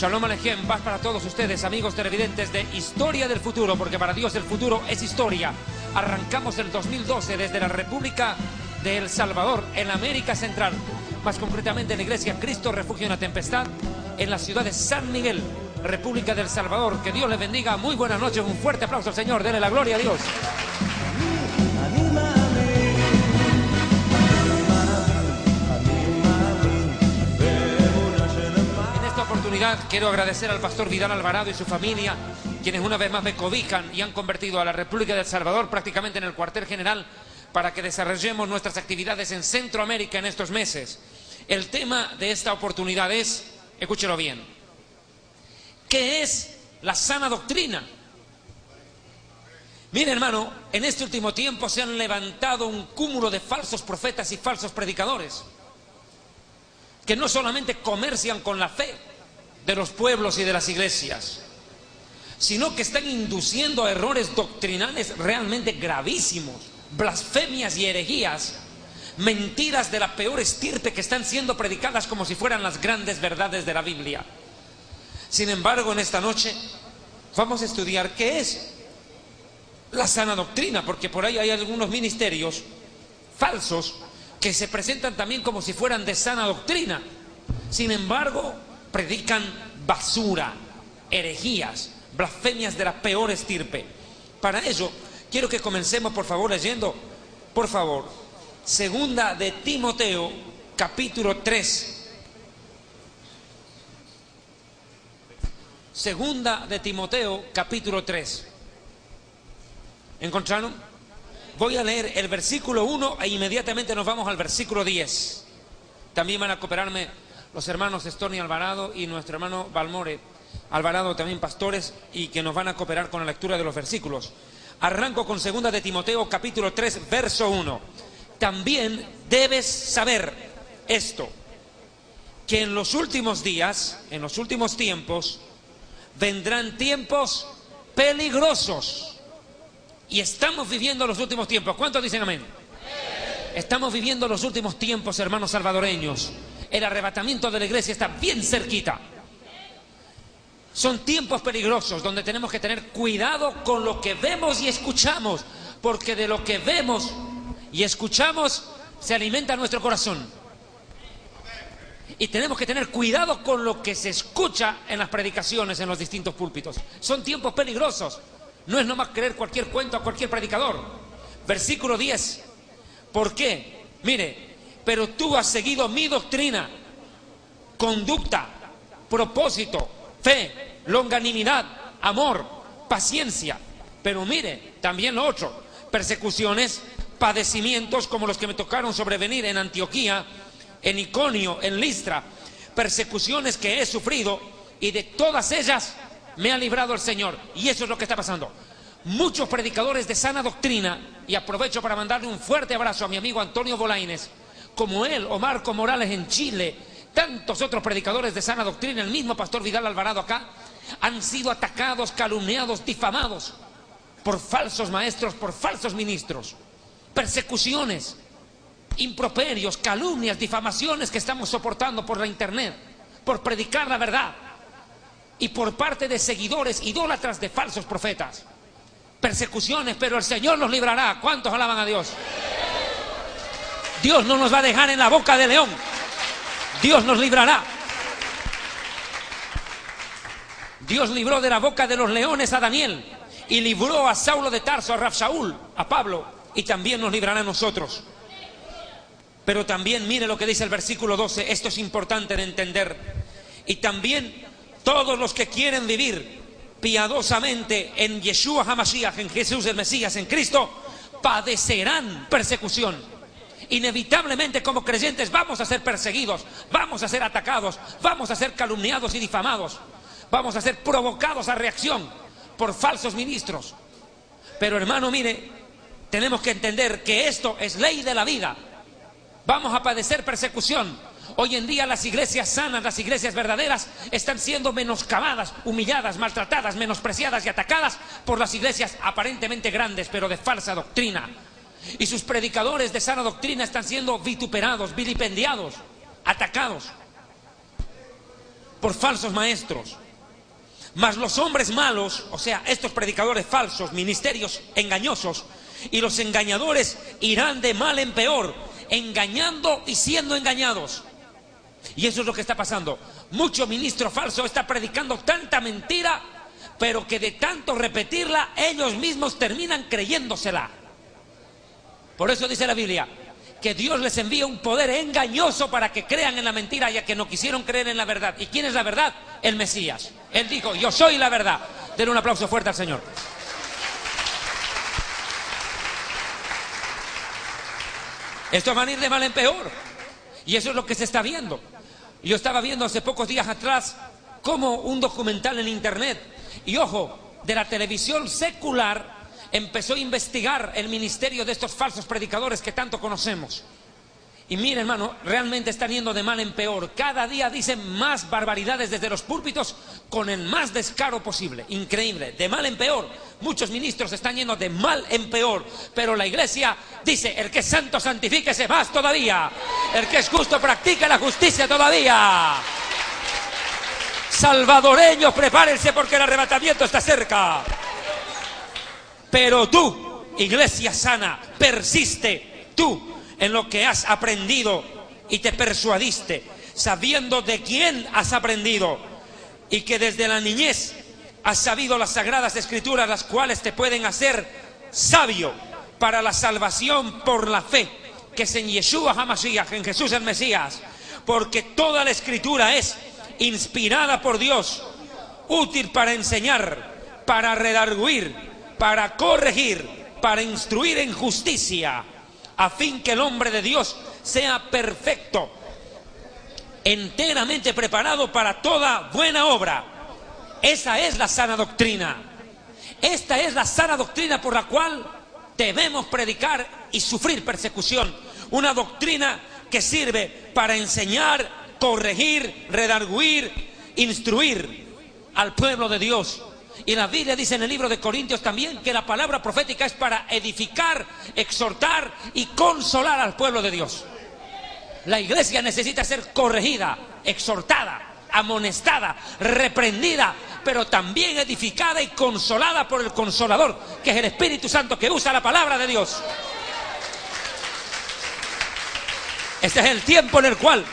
Shalom Alejem, paz para todos ustedes, amigos televidentes de Historia del Futuro, porque para Dios el futuro es historia. Arrancamos el 2012 desde la República de El Salvador, en América Central, más concretamente en la iglesia Cristo Refugio en la Tempestad, en la ciudad de San Miguel, República del Salvador. Que Dios les bendiga, muy buenas noches, un fuerte aplauso al Señor, denle la gloria a Dios. Quiero agradecer al pastor Vidal Alvarado y su familia, quienes una vez más me cobijan y han convertido a la República del Salvador prácticamente en el cuartel general para que desarrollemos nuestras actividades en Centroamérica en estos meses. El tema de esta oportunidad es, escúchelo bien, ¿qué es la sana doctrina? Mire, hermano, en este último tiempo se han levantado un cúmulo de falsos profetas y falsos predicadores que no solamente comercian con la fe de los pueblos y de las iglesias, sino que están induciendo a errores doctrinales realmente gravísimos, blasfemias y herejías, mentiras de la peor estirpe que están siendo predicadas como si fueran las grandes verdades de la Biblia. Sin embargo, en esta noche vamos a estudiar qué es la sana doctrina, porque por ahí hay algunos ministerios falsos que se presentan también como si fueran de sana doctrina. Sin embargo, predican basura, herejías, blasfemias de la peor estirpe. Para ello, quiero que comencemos, por favor, leyendo, por favor, Segunda de Timoteo, capítulo 3. Segunda de Timoteo, capítulo 3. ¿Encontraron? Voy a leer el versículo 1 e inmediatamente nos vamos al versículo 10. También van a cooperarme los hermanos Estorni Alvarado y nuestro hermano Balmore Alvarado, también pastores, y que nos van a cooperar con la lectura de los versículos. Arranco con Segunda de Timoteo, capítulo 3, verso 1. También debes saber esto, que en los últimos días, en los últimos tiempos, vendrán tiempos peligrosos. Y estamos viviendo los últimos tiempos. ¿Cuántos dicen amén? Estamos viviendo los últimos tiempos, hermanos salvadoreños. El arrebatamiento de la iglesia está bien cerquita. Son tiempos peligrosos donde tenemos que tener cuidado con lo que vemos y escuchamos, porque de lo que vemos y escuchamos se alimenta nuestro corazón. Y tenemos que tener cuidado con lo que se escucha en las predicaciones, en los distintos púlpitos. Son tiempos peligrosos. No es nomás creer cualquier cuento a cualquier predicador. Versículo 10. ¿Por qué? Mire, pero tú has seguido mi doctrina, conducta, propósito, fe, longanimidad, amor, paciencia. Pero mire, también lo otro, persecuciones, padecimientos como los que me tocaron sobrevenir en Antioquía, en Iconio, en Listra, persecuciones que he sufrido y de todas ellas me ha librado el Señor. Y eso es lo que está pasando. Muchos predicadores de sana doctrina, y aprovecho para mandarle un fuerte abrazo a mi amigo Antonio Bolaines, como él, o Marco Morales en Chile, tantos otros predicadores de sana doctrina, el mismo pastor Vidal Alvarado acá, han sido atacados, calumniados, difamados por falsos maestros, por falsos ministros, persecuciones, improperios, calumnias, difamaciones que estamos soportando por la internet, por predicar la verdad, y por parte de seguidores idólatras de falsos profetas. Persecuciones, pero el Señor nos librará. ¿Cuántos alaban a Dios? Dios no nos va a dejar en la boca de león. Dios nos librará. Dios libró de la boca de los leones a Daniel y libró a Saulo de Tarso, a Rabsaúl, a Pablo, y también nos librará a nosotros. Pero también mire lo que dice el versículo 12, esto es importante de entender. Y también todos los que quieren vivir piadosamente en Yeshua HaMashiach, en Jesús el Mesías, en Cristo, padecerán persecución. Inevitablemente, como creyentes, vamos a ser perseguidos, vamos a ser atacados, vamos a ser calumniados y difamados, vamos a ser provocados a reacción por falsos ministros. Pero hermano, mire, tenemos que entender que esto es ley de la vida. Vamos a padecer persecución. Hoy en día las iglesias sanas, las iglesias verdaderas, están siendo menoscabadas, humilladas, maltratadas, menospreciadas y atacadas por las iglesias aparentemente grandes, pero de falsa doctrina. Y sus predicadores de sana doctrina están siendo vituperados, vilipendiados, atacados. por falsos maestros. Mas los hombres malos, o sea, estos predicadores falsos, ministerios engañosos, y los engañadores irán de mal en peor, engañando y siendo engañados. Y eso es lo que está pasando. Mucho ministro falso está predicando tanta mentira, pero que de tanto repetirla, ellos mismos terminan creyéndosela. Por eso dice la Biblia que Dios les envía un poder engañoso para que crean en la mentira, ya que no quisieron creer en la verdad. ¿Y quién es la verdad? El Mesías. Él dijo: yo soy la verdad. Den un aplauso fuerte al Señor. Esto va a ir de mal en peor, y eso es lo que se está viendo. Yo estaba viendo hace pocos días atrás como un documental en internet, y ojo, de la televisión secular empezó a investigar el ministerio de estos falsos predicadores que tanto conocemos. Y mire, hermano, realmente están yendo de mal en peor. Cada día dicen más barbaridades desde los púlpitos con el más descaro posible. Increíble, de mal en peor. Muchos ministros están yendo de mal en peor, pero la iglesia dice: el que es santo, santifíquese más todavía. El que es justo, practique la justicia todavía. Salvadoreños, prepárense porque el arrebatamiento está cerca. Pero tú, iglesia sana, persiste tú en lo que has aprendido y te persuadiste, sabiendo de quién has aprendido, y que desde la niñez has sabido las sagradas escrituras, las cuales te pueden hacer sabio para la salvación por la fe que es en Yeshua HaMashiach, en Jesús el Mesías. Porque toda la escritura es inspirada por Dios, útil para enseñar, para redarguir, para corregir, para instruir en justicia, a fin que el hombre de Dios sea perfecto, enteramente preparado para toda buena obra. Esa es la sana doctrina. Esta es la sana doctrina por la cual debemos predicar y sufrir persecución. Una doctrina que sirve para enseñar, corregir, redarguir, instruir al pueblo de Dios. Y la Biblia dice en el libro de Corintios también que la palabra profética es para edificar, exhortar y consolar al pueblo de Dios. La iglesia necesita ser corregida, exhortada, amonestada, reprendida, pero también edificada y consolada por el Consolador, que es el Espíritu Santo, que usa la palabra de Dios. Este es el tiempo en el cual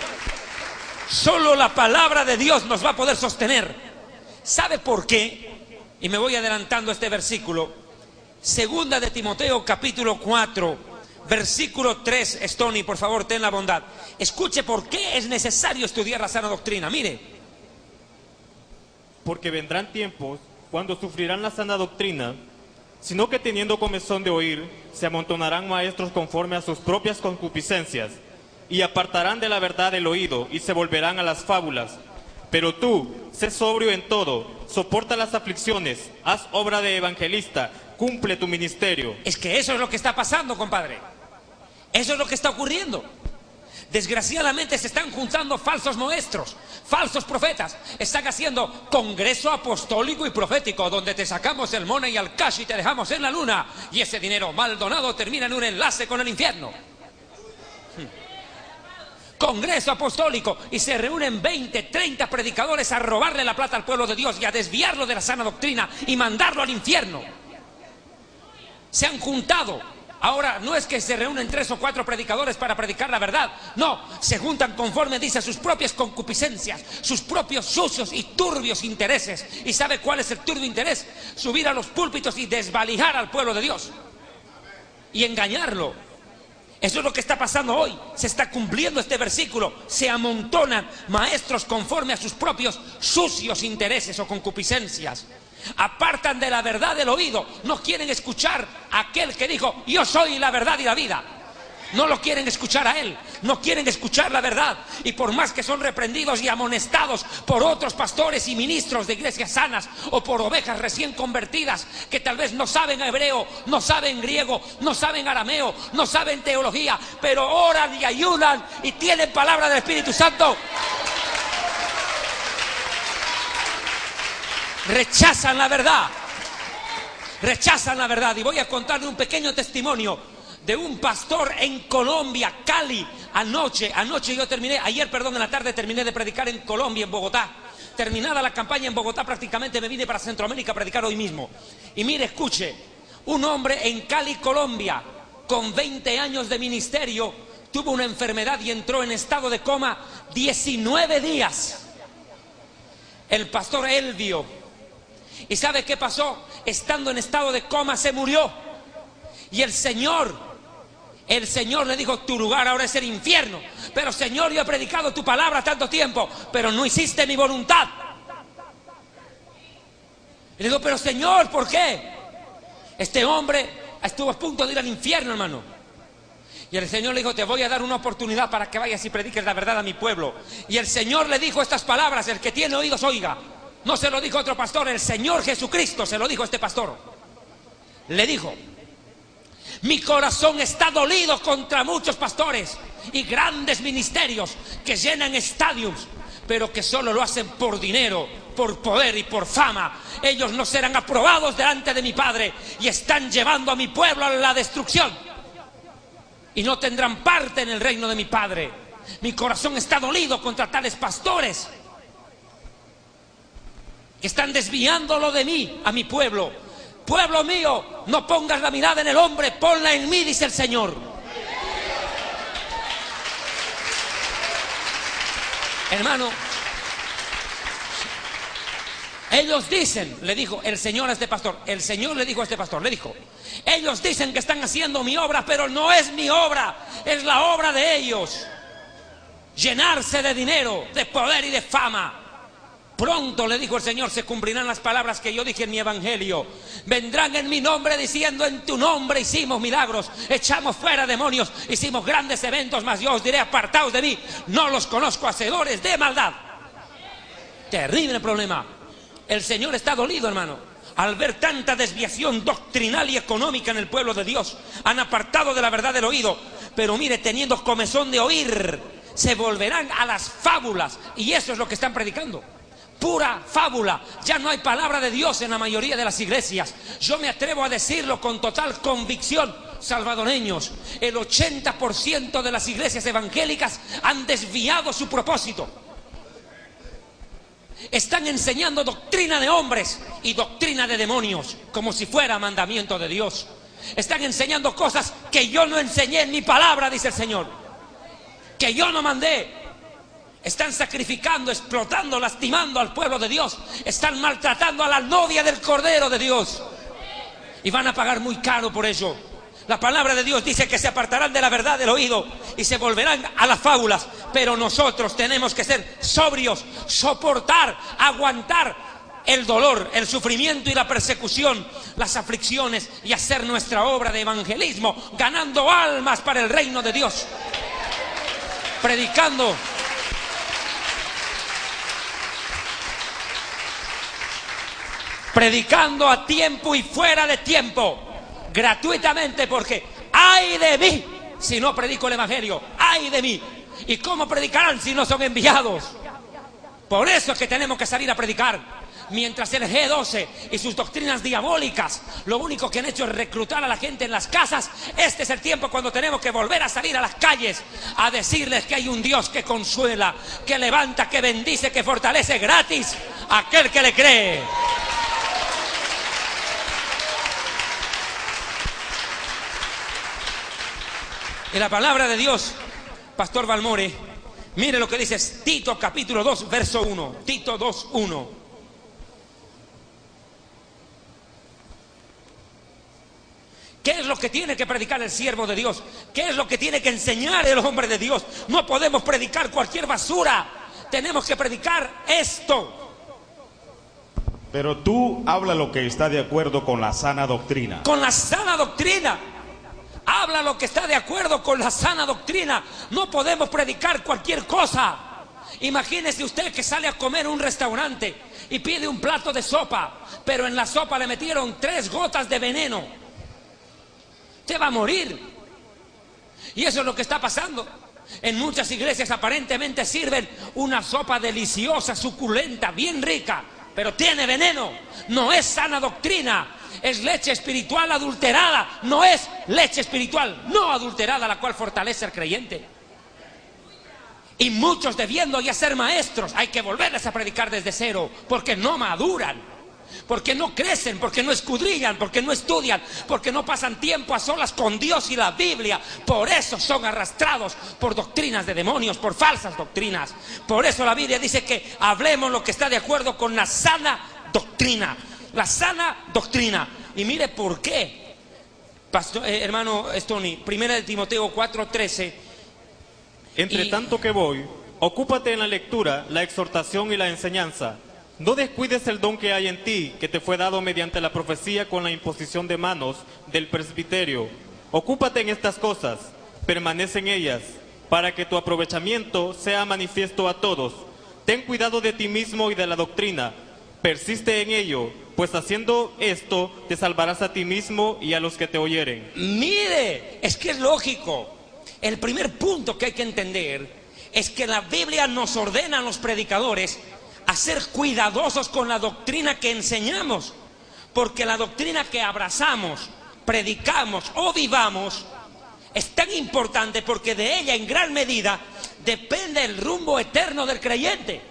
solo la palabra de Dios nos va a poder sostener. ¿Sabe por qué? Y me voy adelantando a este versículo. Segunda de Timoteo, capítulo 4, versículo 3. Stony, por favor, ten la bondad. Escuche por qué es necesario estudiar la sana doctrina. Mire. Porque vendrán tiempos cuando sufrirán la sana doctrina, sino que teniendo comezón de oír, se amontonarán maestros conforme a sus propias concupiscencias, y apartarán de la verdad el oído, y se volverán a las fábulas. Pero tú, sé sobrio en todo, soporta las aflicciones, haz obra de evangelista, cumple tu ministerio. Es que eso es lo que está pasando, compadre. Eso es lo que está ocurriendo. Desgraciadamente se están juntando falsos maestros, falsos profetas. Están haciendo congreso apostólico y profético, donde te sacamos el money al cash y te dejamos en la luna, y ese dinero mal donado termina en un enlace con el infierno. Congreso apostólico, y se reúnen 20, 30 predicadores a robarle la plata al pueblo de Dios y a desviarlo de la sana doctrina y mandarlo al infierno. Se han juntado. Ahora no es que se reúnen 3 o 4 predicadores para predicar la verdad. No, se juntan conforme dice sus propias concupiscencias, sus propios sucios y turbios intereses. ¿Y sabe cuál es el turbio interés? Subir a los púlpitos y desvalijar al pueblo de Dios y engañarlo. Eso es lo que está pasando hoy. Se está cumpliendo este versículo. Se amontonan maestros conforme a sus propios sucios intereses o concupiscencias. Apartan de la verdad el oído. No quieren escuchar a aquel que dijo: yo soy la verdad y la vida. No lo quieren escuchar a él. No quieren escuchar la verdad. Y por más que son reprendidos y amonestados por otros pastores y ministros de iglesias sanas, o por ovejas recién convertidas que tal vez no saben hebreo, no saben griego, no saben arameo, no saben teología, pero oran y ayunan y tienen palabra del Espíritu Santo, rechazan la verdad. Rechazan la verdad. Y voy a contarle un pequeño testimonio de un pastor en Colombia, Cali. Ayer en la tarde terminé de predicar en Colombia, en Bogotá. Terminada la campaña en Bogotá, prácticamente me vine para Centroamérica a predicar hoy mismo. Y mire, escuche, un hombre en Cali, Colombia, con 20 años de ministerio, tuvo una enfermedad y entró en estado de coma 19 días. El pastor Elvio. ¿Y sabe qué pasó? Estando en estado de coma se murió. Y el Señor le dijo: tu lugar ahora es el infierno. Pero Señor, yo he predicado tu palabra tanto tiempo, pero no hiciste mi voluntad. Y le digo: pero Señor, ¿por qué? Este hombre estuvo a punto de ir al infierno, hermano. Y el Señor le dijo: te voy a dar una oportunidad para que vayas y prediques la verdad a mi pueblo. Y el Señor le dijo estas palabras: el que tiene oídos oiga. No se lo dijo otro pastor, el Señor Jesucristo se lo dijo a este pastor. Le dijo: mi corazón está dolido contra muchos pastores y grandes ministerios que llenan estadios, pero que solo lo hacen por dinero, por poder y por fama. Ellos no serán aprobados delante de mi Padre y están llevando a mi pueblo a la destrucción. Y no tendrán parte en el reino de mi Padre. Mi corazón está dolido contra tales pastores que están desviándolo de mí, a mi pueblo. Pueblo mío, no pongas la mirada en el hombre, ponla en mí, dice el Señor. Hermano, ellos dicen, le dijo el Señor a este pastor, el Señor le dijo a este pastor, le dijo: ellos dicen que están haciendo mi obra, pero no es mi obra, es la obra de ellos. Llenarse de dinero, de poder y de fama. Pronto, le dijo el Señor, se cumplirán las palabras que yo dije en mi evangelio. Vendrán en mi nombre diciendo: en tu nombre hicimos milagros, echamos fuera demonios, hicimos grandes eventos, mas yo os diré: apartaos de mí, no los conozco, hacedores de maldad. Terrible problema. El Señor está dolido, hermano, al ver tanta desviación doctrinal y económica en el pueblo de Dios. Han apartado de la verdad del oído, pero mire, teniendo comezón de oír, se volverán a las fábulas. Y eso es lo que están predicando. Pura fábula. Ya no hay palabra de Dios en la mayoría de las iglesias. Yo me atrevo a decirlo con total convicción, salvadoreños, el 80% de las iglesias evangélicas han desviado su propósito. Están enseñando doctrina de hombres y doctrina de demonios, como si fuera mandamiento de Dios. Están enseñando cosas que yo no enseñé en mi palabra, dice el Señor, que yo no mandé. Están sacrificando, explotando, lastimando al pueblo de Dios. Están maltratando a la novia del Cordero de Dios. Y van a pagar muy caro por ello. La palabra de Dios dice que se apartarán de la verdad del oído y se volverán a las fábulas. Pero nosotros tenemos que ser sobrios, soportar, aguantar el dolor, el sufrimiento y la persecución, las aflicciones, y hacer nuestra obra de evangelismo, ganando almas para el reino de Dios. Predicando a tiempo y fuera de tiempo, gratuitamente, porque ¡ay de mí si no predico el evangelio! ¡Ay de mí! ¿Y cómo predicarán si no son enviados? Por eso es que tenemos que salir a predicar. Mientras el G12 y sus doctrinas diabólicas lo único que han hecho es reclutar a la gente en las casas, este es el tiempo cuando tenemos que volver a salir a las calles a decirles que hay un Dios que consuela, que levanta, que bendice, que fortalece gratis a aquel que le cree. Y la palabra de Dios, Pastor Balmore, mire lo que dice Tito capítulo 2, verso 1. Tito 2, 1. ¿Qué es lo que tiene que predicar el siervo de Dios? ¿Qué es lo que tiene que enseñar el hombre de Dios? No podemos predicar cualquier basura. Tenemos que predicar esto. Pero tú habla lo que está de acuerdo con la sana doctrina. Con la sana doctrina. Habla lo que está de acuerdo con la sana doctrina. No podemos predicar cualquier cosa. Imagínese usted que sale a comer a un restaurante y pide un plato de sopa, pero en la sopa le metieron 3 gotas de veneno. Usted va a morir. Y eso es lo que está pasando. En muchas iglesias aparentemente sirven una sopa deliciosa, suculenta, bien rica, pero tiene veneno. No es sana doctrina. Es leche espiritual adulterada. No es leche espiritual no adulterada la cual fortalece al creyente. Y muchos debiendo ya ser maestros, hay que volverles a predicar desde cero, porque no maduran, porque no crecen, porque no escudriñan, porque no estudian, porque no pasan tiempo a solas con Dios y la Biblia. Por eso son arrastrados por doctrinas de demonios, por falsas doctrinas. Por eso la Biblia dice que hablemos lo que está de acuerdo con la sana doctrina. La sana doctrina. Y mire por qué, hermano Stony, 1 de Timoteo 4:13. Entre tanto que voy, ocúpate en la lectura, la exhortación y la enseñanza. No descuides el don que hay en ti, que te fue dado mediante la profecía con la imposición de manos del presbiterio. Ocúpate en estas cosas, permanece en ellas, para que tu aprovechamiento sea manifiesto a todos. Ten cuidado de ti mismo y de la doctrina. Persiste en ello, pues haciendo esto te salvarás a ti mismo y a los que te oyeren. Mire, es que es lógico. El primer punto que hay que entender es que la Biblia nos ordena a los predicadores a ser cuidadosos con la doctrina que enseñamos, porque la doctrina que abrazamos, predicamos o vivamos es tan importante, porque de ella en gran medida depende el rumbo eterno del creyente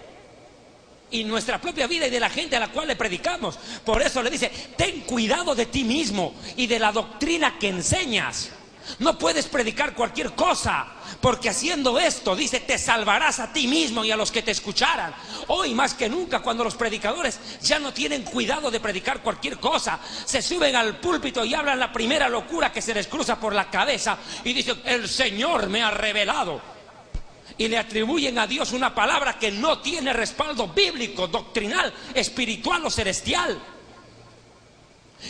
y nuestra propia vida y de la gente a la cual le predicamos. Por eso le dice, ten cuidado de ti mismo y de la doctrina que enseñas. No puedes predicar cualquier cosa, porque haciendo esto, dice, te salvarás a ti mismo y a los que te escucharan. Hoy más que nunca, cuando los predicadores ya no tienen cuidado de predicar cualquier cosa, se suben al púlpito y hablan la primera locura que se les cruza por la cabeza y dicen, el Señor me ha revelado. Y le atribuyen a Dios una palabra que no tiene respaldo bíblico, doctrinal, espiritual o celestial.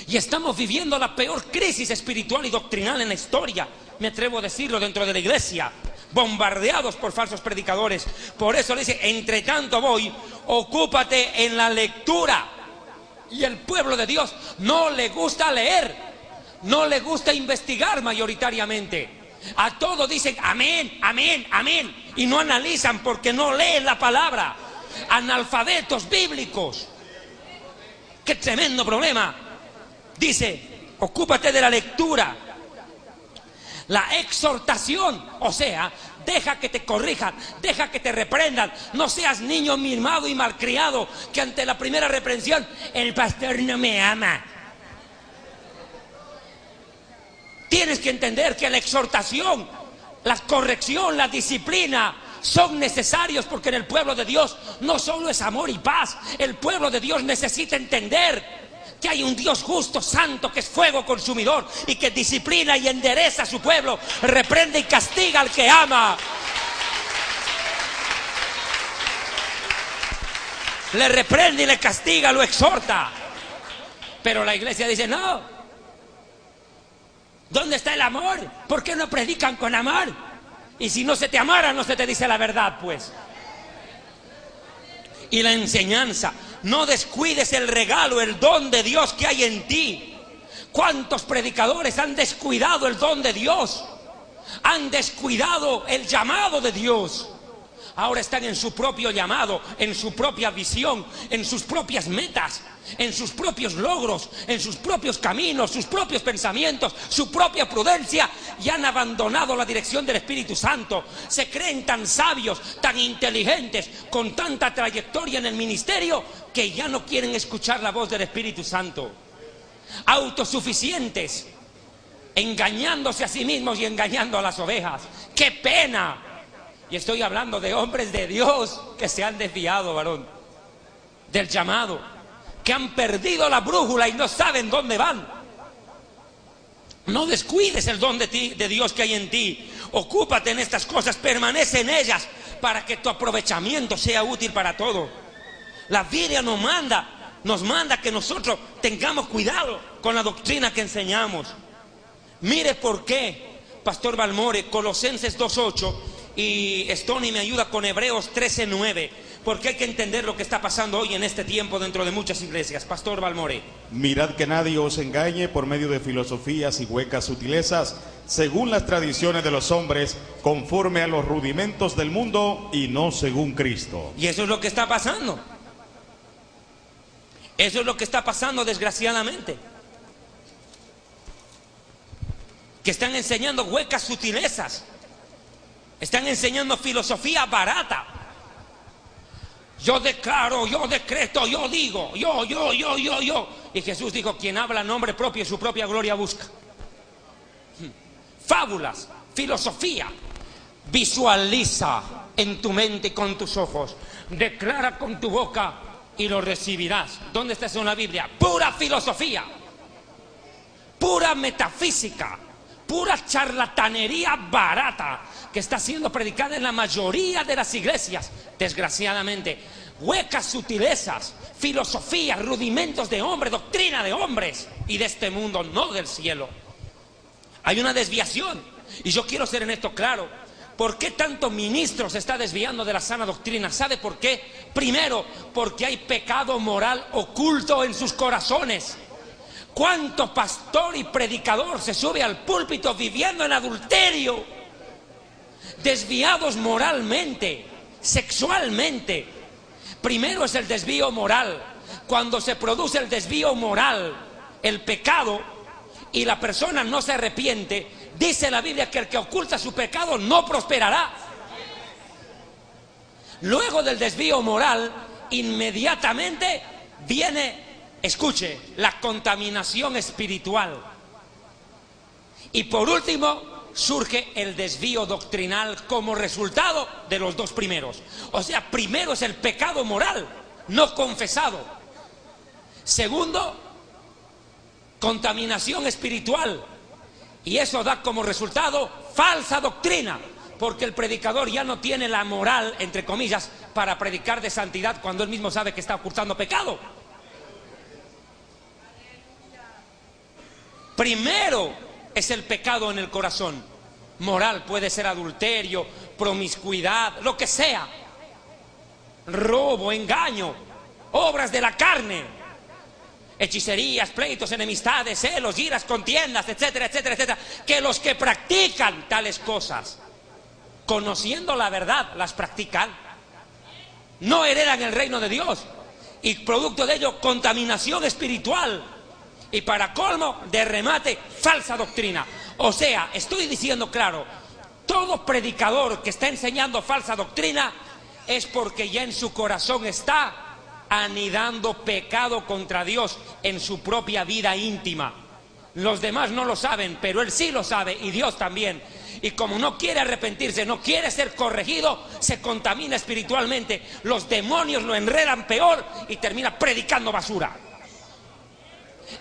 Y estamos viviendo la peor crisis espiritual y doctrinal en la historia, me atrevo a decirlo, dentro de la iglesia, bombardeados por falsos predicadores. Por eso le dice, entre tanto voy, ocúpate en la lectura. Y el pueblo de Dios no le gusta leer, no le gusta investigar mayoritariamente. A todo dicen amén, amén, amén, y no analizan porque no leen la palabra. Analfabetos bíblicos. Qué tremendo problema. Dice, ocúpate de la lectura, la exhortación, o sea, deja que te corrijan, deja que te reprendan. No seas niño mimado y malcriado que ante la primera reprensión, el pastor no me ama. Tienes que entender que la exhortación, la corrección, la disciplina son necesarios, porque en el pueblo de Dios no solo es amor y paz. El pueblo de Dios necesita entender que hay un Dios justo, santo, que es fuego consumidor y que disciplina y endereza a su pueblo, reprende y castiga al que ama. Le reprende y le castiga, lo exhorta. Pero la iglesia dice, no. ¿Dónde está el amor? ¿Por qué no predican con amor? Y si no se te amara, no se te dice la verdad, pues. Y la enseñanza, no descuides el regalo, el don de Dios que hay en ti. ¿Cuántos predicadores han descuidado el don de Dios? Han descuidado el llamado de Dios. Ahora están en su propio llamado, en su propia visión, en sus propias metas, en sus propios logros, en sus propios caminos, sus propios pensamientos, su propia prudencia, y han abandonado la dirección del Espíritu Santo. Se creen tan sabios, tan inteligentes, con tanta trayectoria en el ministerio, que ya no quieren escuchar la voz del Espíritu Santo. Autosuficientes, engañándose a sí mismos y engañando a las ovejas. ¡Qué pena! Y estoy hablando de hombres de Dios que se han desviado, varón, del llamado, que han perdido la brújula y no saben dónde van. No descuides el don de Dios que hay en ti. Ocúpate en estas cosas, permanece en ellas, para que tu aprovechamiento sea útil para todo. La Biblia nos manda que nosotros tengamos cuidado con la doctrina que enseñamos. Mire por qué, Pastor Balmore, Colosenses 2:8, y Stony me ayuda con Hebreos 13:9, porque hay que entender lo que está pasando hoy en este tiempo dentro de muchas iglesias. Pastor Balmore. Mirad que nadie os engañe por medio de filosofías y huecas sutilezas, según las tradiciones de los hombres, conforme a los rudimentos del mundo y no según Cristo. Y eso es lo que está pasando. Eso es lo que está pasando, desgraciadamente. Que están enseñando huecas sutilezas. Están enseñando filosofía barata. Yo declaro, yo decreto, yo digo, yo. Y Jesús dijo, quien habla en nombre propio y su propia gloria busca. Fábulas, filosofía. Visualiza en tu mente y con tus ojos. Declara con tu boca y lo recibirás. ¿Dónde está eso en la Biblia? Pura filosofía, pura metafísica, pura charlatanería barata que está siendo predicada en la mayoría de las iglesias, desgraciadamente. Huecas sutilezas, filosofía, rudimentos de hombre, doctrina de hombres y de este mundo, no del cielo. Hay una desviación y yo quiero ser en esto claro. ¿Por qué tanto ministro se está desviando de la sana doctrina? ¿Sabe por qué? Primero, porque hay pecado moral oculto en sus corazones. ¿Cuánto pastor y predicador se sube al púlpito viviendo en adulterio? Desviados moralmente, sexualmente. Primero es el desvío moral. Cuando se produce el desvío moral, el pecado, y la persona no se arrepiente, dice la Biblia que el que oculta su pecado no prosperará. Luego del desvío moral, inmediatamente viene, escuche, la contaminación espiritual. Y por último, surge el desvío doctrinal como resultado de los dos primeros. O sea, primero es el pecado moral no confesado. Segundo, contaminación espiritual. Y eso da como resultado falsa doctrina, porque el predicador ya no tiene la moral, entre comillas, para predicar de santidad cuando él mismo sabe que está ocultando pecado. Primero es el pecado en el corazón. Moral, puede ser adulterio, promiscuidad, lo que sea. Robo, engaño, obras de la carne. Hechicerías, pleitos, enemistades, celos, iras, contiendas, etcétera, etcétera, etcétera. Que los que practican tales cosas, conociendo la verdad, las practican, no heredan el reino de Dios. Y producto de ello, contaminación espiritual. Y para colmo, de remate, falsa doctrina. O sea, estoy diciendo claro, todo predicador que está enseñando falsa doctrina es porque ya en su corazón está anidando pecado contra Dios en su propia vida íntima. Los demás no lo saben, pero él sí lo sabe y Dios también. Y como no quiere arrepentirse, no quiere ser corregido, se contamina espiritualmente. Los demonios lo enredan peor y termina predicando basura.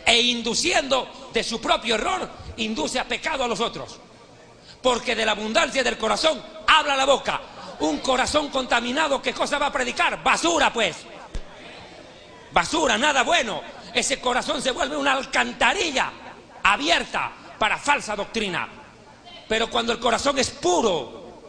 E induciendo de su propio error, induce a pecado a los otros. Porque de la abundancia del corazón habla la boca. Un corazón contaminado, ¿qué cosa va a predicar? Basura, pues. Basura, nada bueno. Ese corazón se vuelve una alcantarilla abierta para falsa doctrina. Pero cuando el corazón es puro,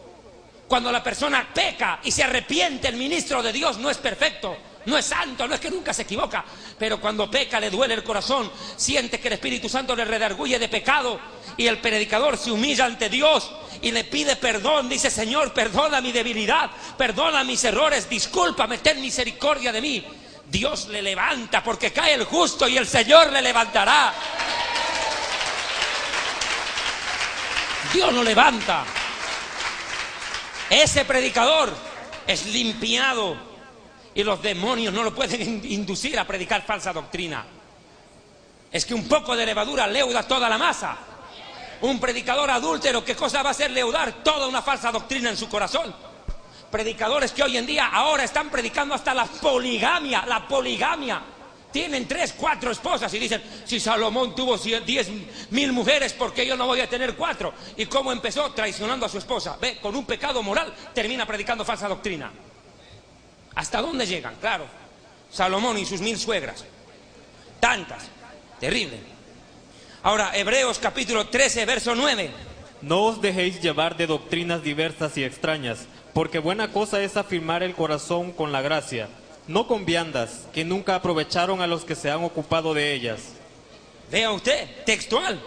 cuando la persona peca y se arrepiente, el ministro de Dios no es perfecto, no es santo, no es que nunca se equivoca, pero cuando peca le duele el corazón, siente que el Espíritu Santo le redarguye de pecado y el predicador se humilla ante Dios y le pide perdón, dice: Señor, perdona mi debilidad, perdona mis errores, discúlpame, ten misericordia de mí. Dios le levanta, porque cae el justo y el Señor le levantará. Dios lo levanta. Ese predicador es limpiado y los demonios no lo pueden inducir a predicar falsa doctrina. Es que un poco de levadura leuda toda la masa. Un predicador adúltero, ¿qué cosa va a hacer leudar? Toda una falsa doctrina en su corazón. Predicadores que hoy en día ahora están predicando hasta la poligamia. Tienen 3, 4 esposas y dicen: si Salomón tuvo 10.000 mujeres, ¿por qué yo no voy a tener 4? ¿Y cómo empezó? Traicionando a su esposa. Ve, con un pecado moral termina predicando falsa doctrina. ¿Hasta dónde llegan? Claro, Salomón y sus 1000 suegras. Tantas. Terrible. Ahora, Hebreos capítulo 13, verso 9. No os dejéis llevar de doctrinas diversas y extrañas, porque buena cosa es afirmar el corazón con la gracia, no con viandas, que nunca aprovecharon a los que se han ocupado de ellas. Vea usted, textual.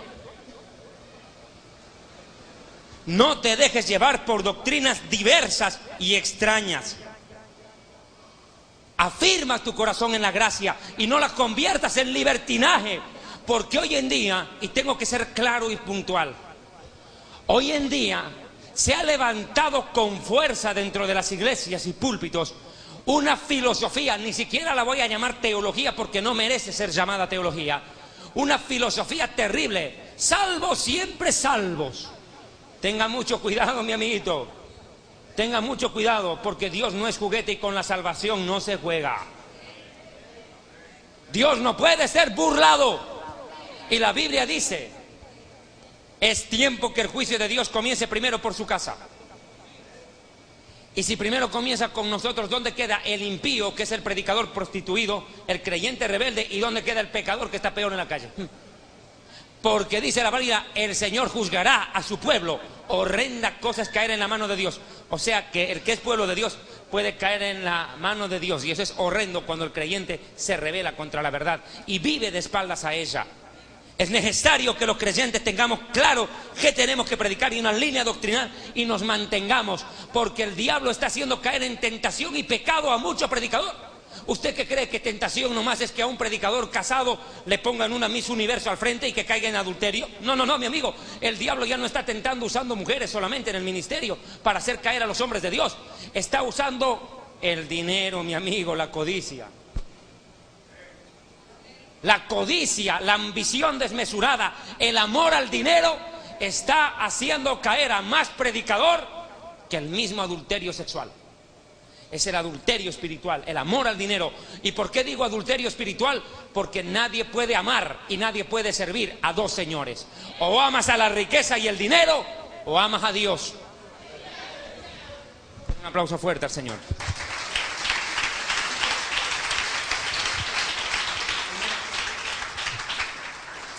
No te dejes llevar por doctrinas diversas y extrañas. Afirma tu corazón en la gracia y no las conviertas en libertinaje. Porque hoy en día, y tengo que ser claro y puntual, hoy en día se ha levantado con fuerza dentro de las iglesias y púlpitos una filosofía, ni siquiera la voy a llamar teología porque no merece ser llamada teología, una filosofía terrible: salvos, siempre salvos. Tenga mucho cuidado, mi amiguito, tenga mucho cuidado, porque Dios no es juguete y con la salvación no se juega. Dios no puede ser burlado. Y la Biblia dice: es tiempo que el juicio de Dios comience primero por su casa. Y si primero comienza con nosotros, ¿dónde queda el impío, que es el predicador prostituido, el creyente rebelde? ¿Y dónde queda el pecador, que está peor en la calle? Porque dice la Biblia: el Señor juzgará a su pueblo. Horrenda cosa es caer en la mano de Dios. O sea que el que es pueblo de Dios puede caer en la mano de Dios, y eso es horrendo cuando el creyente se rebela contra la verdad y vive de espaldas a ella. Es necesario que los creyentes tengamos claro que tenemos que predicar y una línea doctrinal, y nos mantengamos, porque el diablo está haciendo caer en tentación y pecado a mucho predicador. ¿Usted qué cree que tentación nomás es que a un predicador casado le pongan una Miss Universo al frente y que caiga en adulterio? No, mi amigo, el diablo ya no está tentando usando mujeres solamente en el ministerio para hacer caer a los hombres de Dios. Está usando el dinero, mi amigo, la codicia. La codicia, la ambición desmesurada, el amor al dinero está haciendo caer a más predicador que el mismo adulterio sexual. Es el adulterio espiritual, el amor al dinero. ¿Y por qué digo adulterio espiritual? Porque nadie puede amar y nadie puede servir a dos señores. O amas a la riqueza y el dinero, o amas a Dios. Un aplauso fuerte al Señor.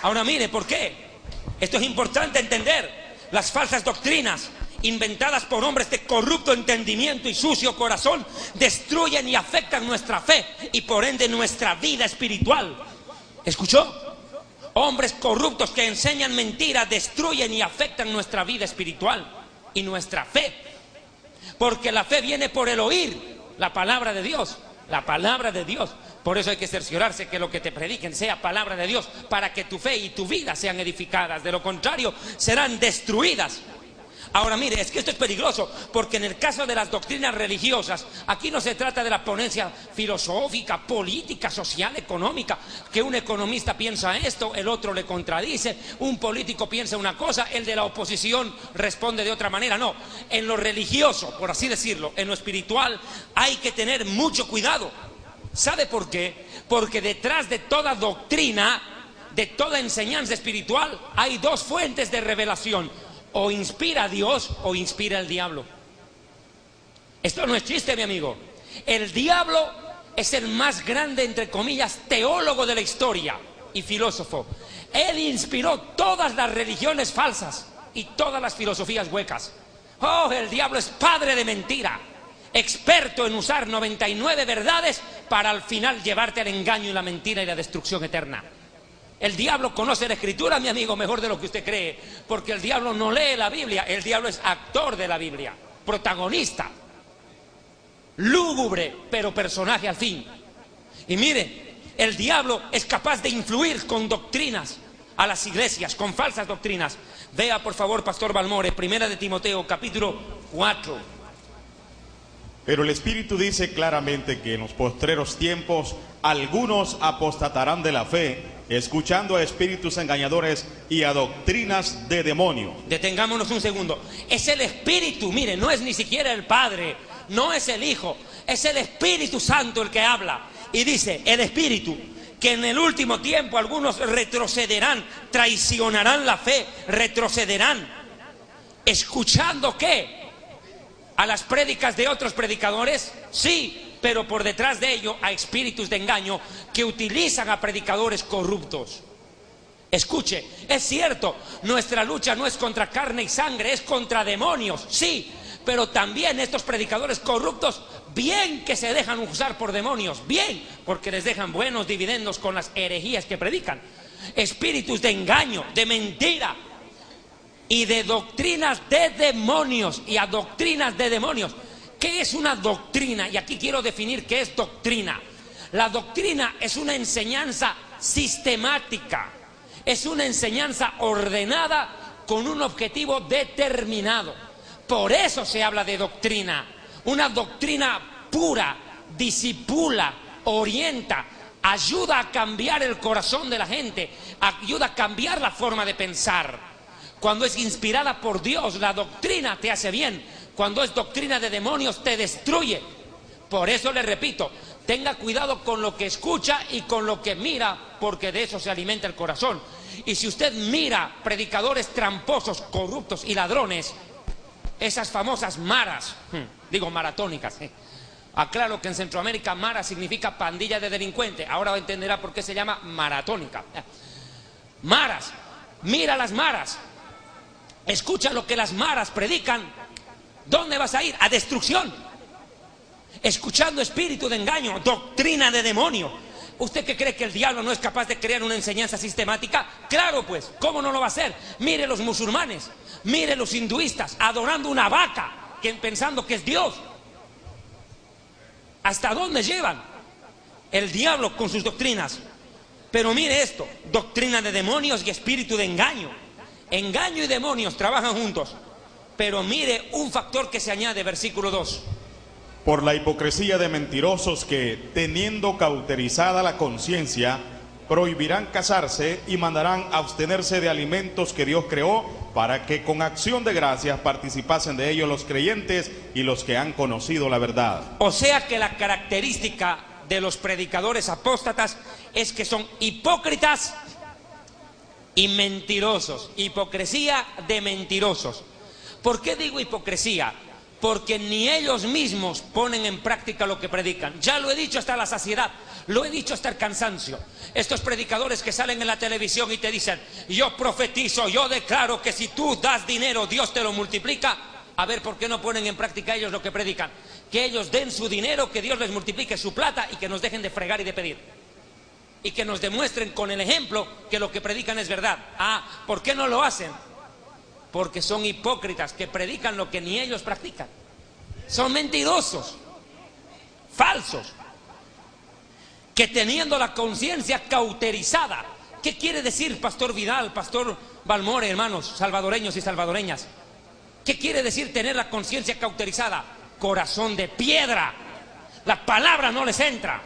Ahora mire, ¿por qué? Esto es importante entender. Las falsas doctrinas inventadas por hombres de corrupto entendimiento y sucio corazón destruyen y afectan nuestra fe y por ende nuestra vida espiritual. ¿Escuchó? Hombres corruptos que enseñan mentiras destruyen y afectan nuestra vida espiritual y nuestra fe, porque la fe viene por el oír la palabra de Dios. La palabra de Dios. Por eso hay que cerciorarse que lo que te prediquen sea palabra de Dios, para que tu fe y tu vida sean edificadas. De lo contrario, serán destruidas. Ahora mire, es que esto es peligroso, porque en el caso de las doctrinas religiosas, aquí no se trata de la ponencia filosófica, política, social, económica, que un economista piensa esto, el otro le contradice, un político piensa una cosa, el de la oposición responde de otra manera. No, en lo religioso, por así decirlo, en lo espiritual, hay que tener mucho cuidado. ¿Sabe por qué? Porque detrás de toda doctrina, de toda enseñanza espiritual, hay dos fuentes de revelación: o inspira a Dios o inspira al diablo. Esto no es chiste, mi amigo. El diablo es el más grande, entre comillas, teólogo de la historia y filósofo. Él inspiró todas las religiones falsas y todas las filosofías huecas. Oh, el diablo es padre de mentira, experto en usar 99 verdades para al final llevarte al engaño y la mentira y la destrucción eterna. El diablo conoce la escritura, mi amigo, mejor de lo que usted cree, porque el diablo no lee la Biblia, el diablo es actor de la Biblia, protagonista, lúgubre, pero personaje al fin. Y mire, el diablo es capaz de influir con doctrinas a las iglesias, con falsas doctrinas. Vea por favor, Pastor Balmore, 1 de Timoteo, capítulo 4. Pero el Espíritu dice claramente que en los postreros tiempos algunos apostatarán de la fe, escuchando a espíritus engañadores y a doctrinas de demonios. Detengámonos un segundo. Es el Espíritu, mire, no es ni siquiera el Padre, no es el Hijo, es el Espíritu Santo el que habla. Y dice el Espíritu que en el último tiempo algunos retrocederán, traicionarán la fe, retrocederán. ¿Escuchando qué? ¿A las prédicas de otros predicadores? Sí, pero por detrás de ello a espíritus de engaño que utilizan a predicadores corruptos. Escuche, es cierto, nuestra lucha no es contra carne y sangre, es contra demonios, sí, pero también estos predicadores corruptos, bien que se dejan usar por demonios, bien, porque les dejan buenos dividendos con las herejías que predican. Espíritus de engaño, de mentira y de doctrinas de demonios y a doctrinas de demonios. ¿Qué es una doctrina? Y aquí quiero definir qué es doctrina. La doctrina es una enseñanza sistemática, es una enseñanza ordenada con un objetivo determinado. Por eso se habla de doctrina. Una doctrina pura, disipula, orienta, ayuda a cambiar el corazón de la gente, ayuda a cambiar la forma de pensar. Cuando es inspirada por Dios, la doctrina te hace bien. Cuando es doctrina de demonios, te destruye. Por eso le repito, tenga cuidado con lo que escucha y con lo que mira, porque de eso se alimenta el corazón. Y si usted mira predicadores tramposos, corruptos y ladrones, esas famosas maras, digo maratónicas, aclaro que en Centroamérica mara significa pandilla de delincuentes, ahora entenderá por qué se llama maratónica. Maras, mira las maras, escucha lo que las maras predican. ¿Dónde vas a ir? A destrucción. Escuchando espíritu de engaño, doctrina de demonio. ¿Usted qué cree que el diablo no es capaz de crear una enseñanza sistemática? Claro pues, ¿cómo no lo va a hacer? Mire los musulmanes, mire los hinduistas adorando una vaca, pensando que es Dios. ¿Hasta dónde llevan el diablo con sus doctrinas? Pero mire esto, doctrina de demonios y espíritu de engaño. Engaño y demonios trabajan juntos. Pero mire un factor que se añade, versículo 2. Por la hipocresía de mentirosos que, teniendo cauterizada la conciencia, prohibirán casarse y mandarán abstenerse de alimentos que Dios creó, para que con acción de gracias participasen de ellos los creyentes y los que han conocido la verdad. O sea que la característica de los predicadores apóstatas es que son hipócritas y mentirosos. Hipocresía de mentirosos. ¿Por qué digo hipocresía? Porque ni ellos mismos ponen en práctica lo que predican. Ya lo he dicho hasta la saciedad, lo he dicho hasta el cansancio. Estos predicadores que salen en la televisión y te dicen: yo profetizo, yo declaro que si tú das dinero, Dios te lo multiplica. A ver, ¿por qué no ponen en práctica ellos lo que predican? Que ellos den su dinero, que Dios les multiplique su plata y que nos dejen de fregar y de pedir. Y que nos demuestren con el ejemplo que lo que predican es verdad. ¿Por qué no lo hacen? Porque son hipócritas que predican lo que ni ellos practican. Son mentirosos, falsos, que teniendo la conciencia cauterizada. ¿Qué quiere decir, Pastor Vidal, Pastor Balmore, hermanos salvadoreños y salvadoreñas? ¿Qué quiere decir tener la conciencia cauterizada? Corazón de piedra. La palabra no les entra.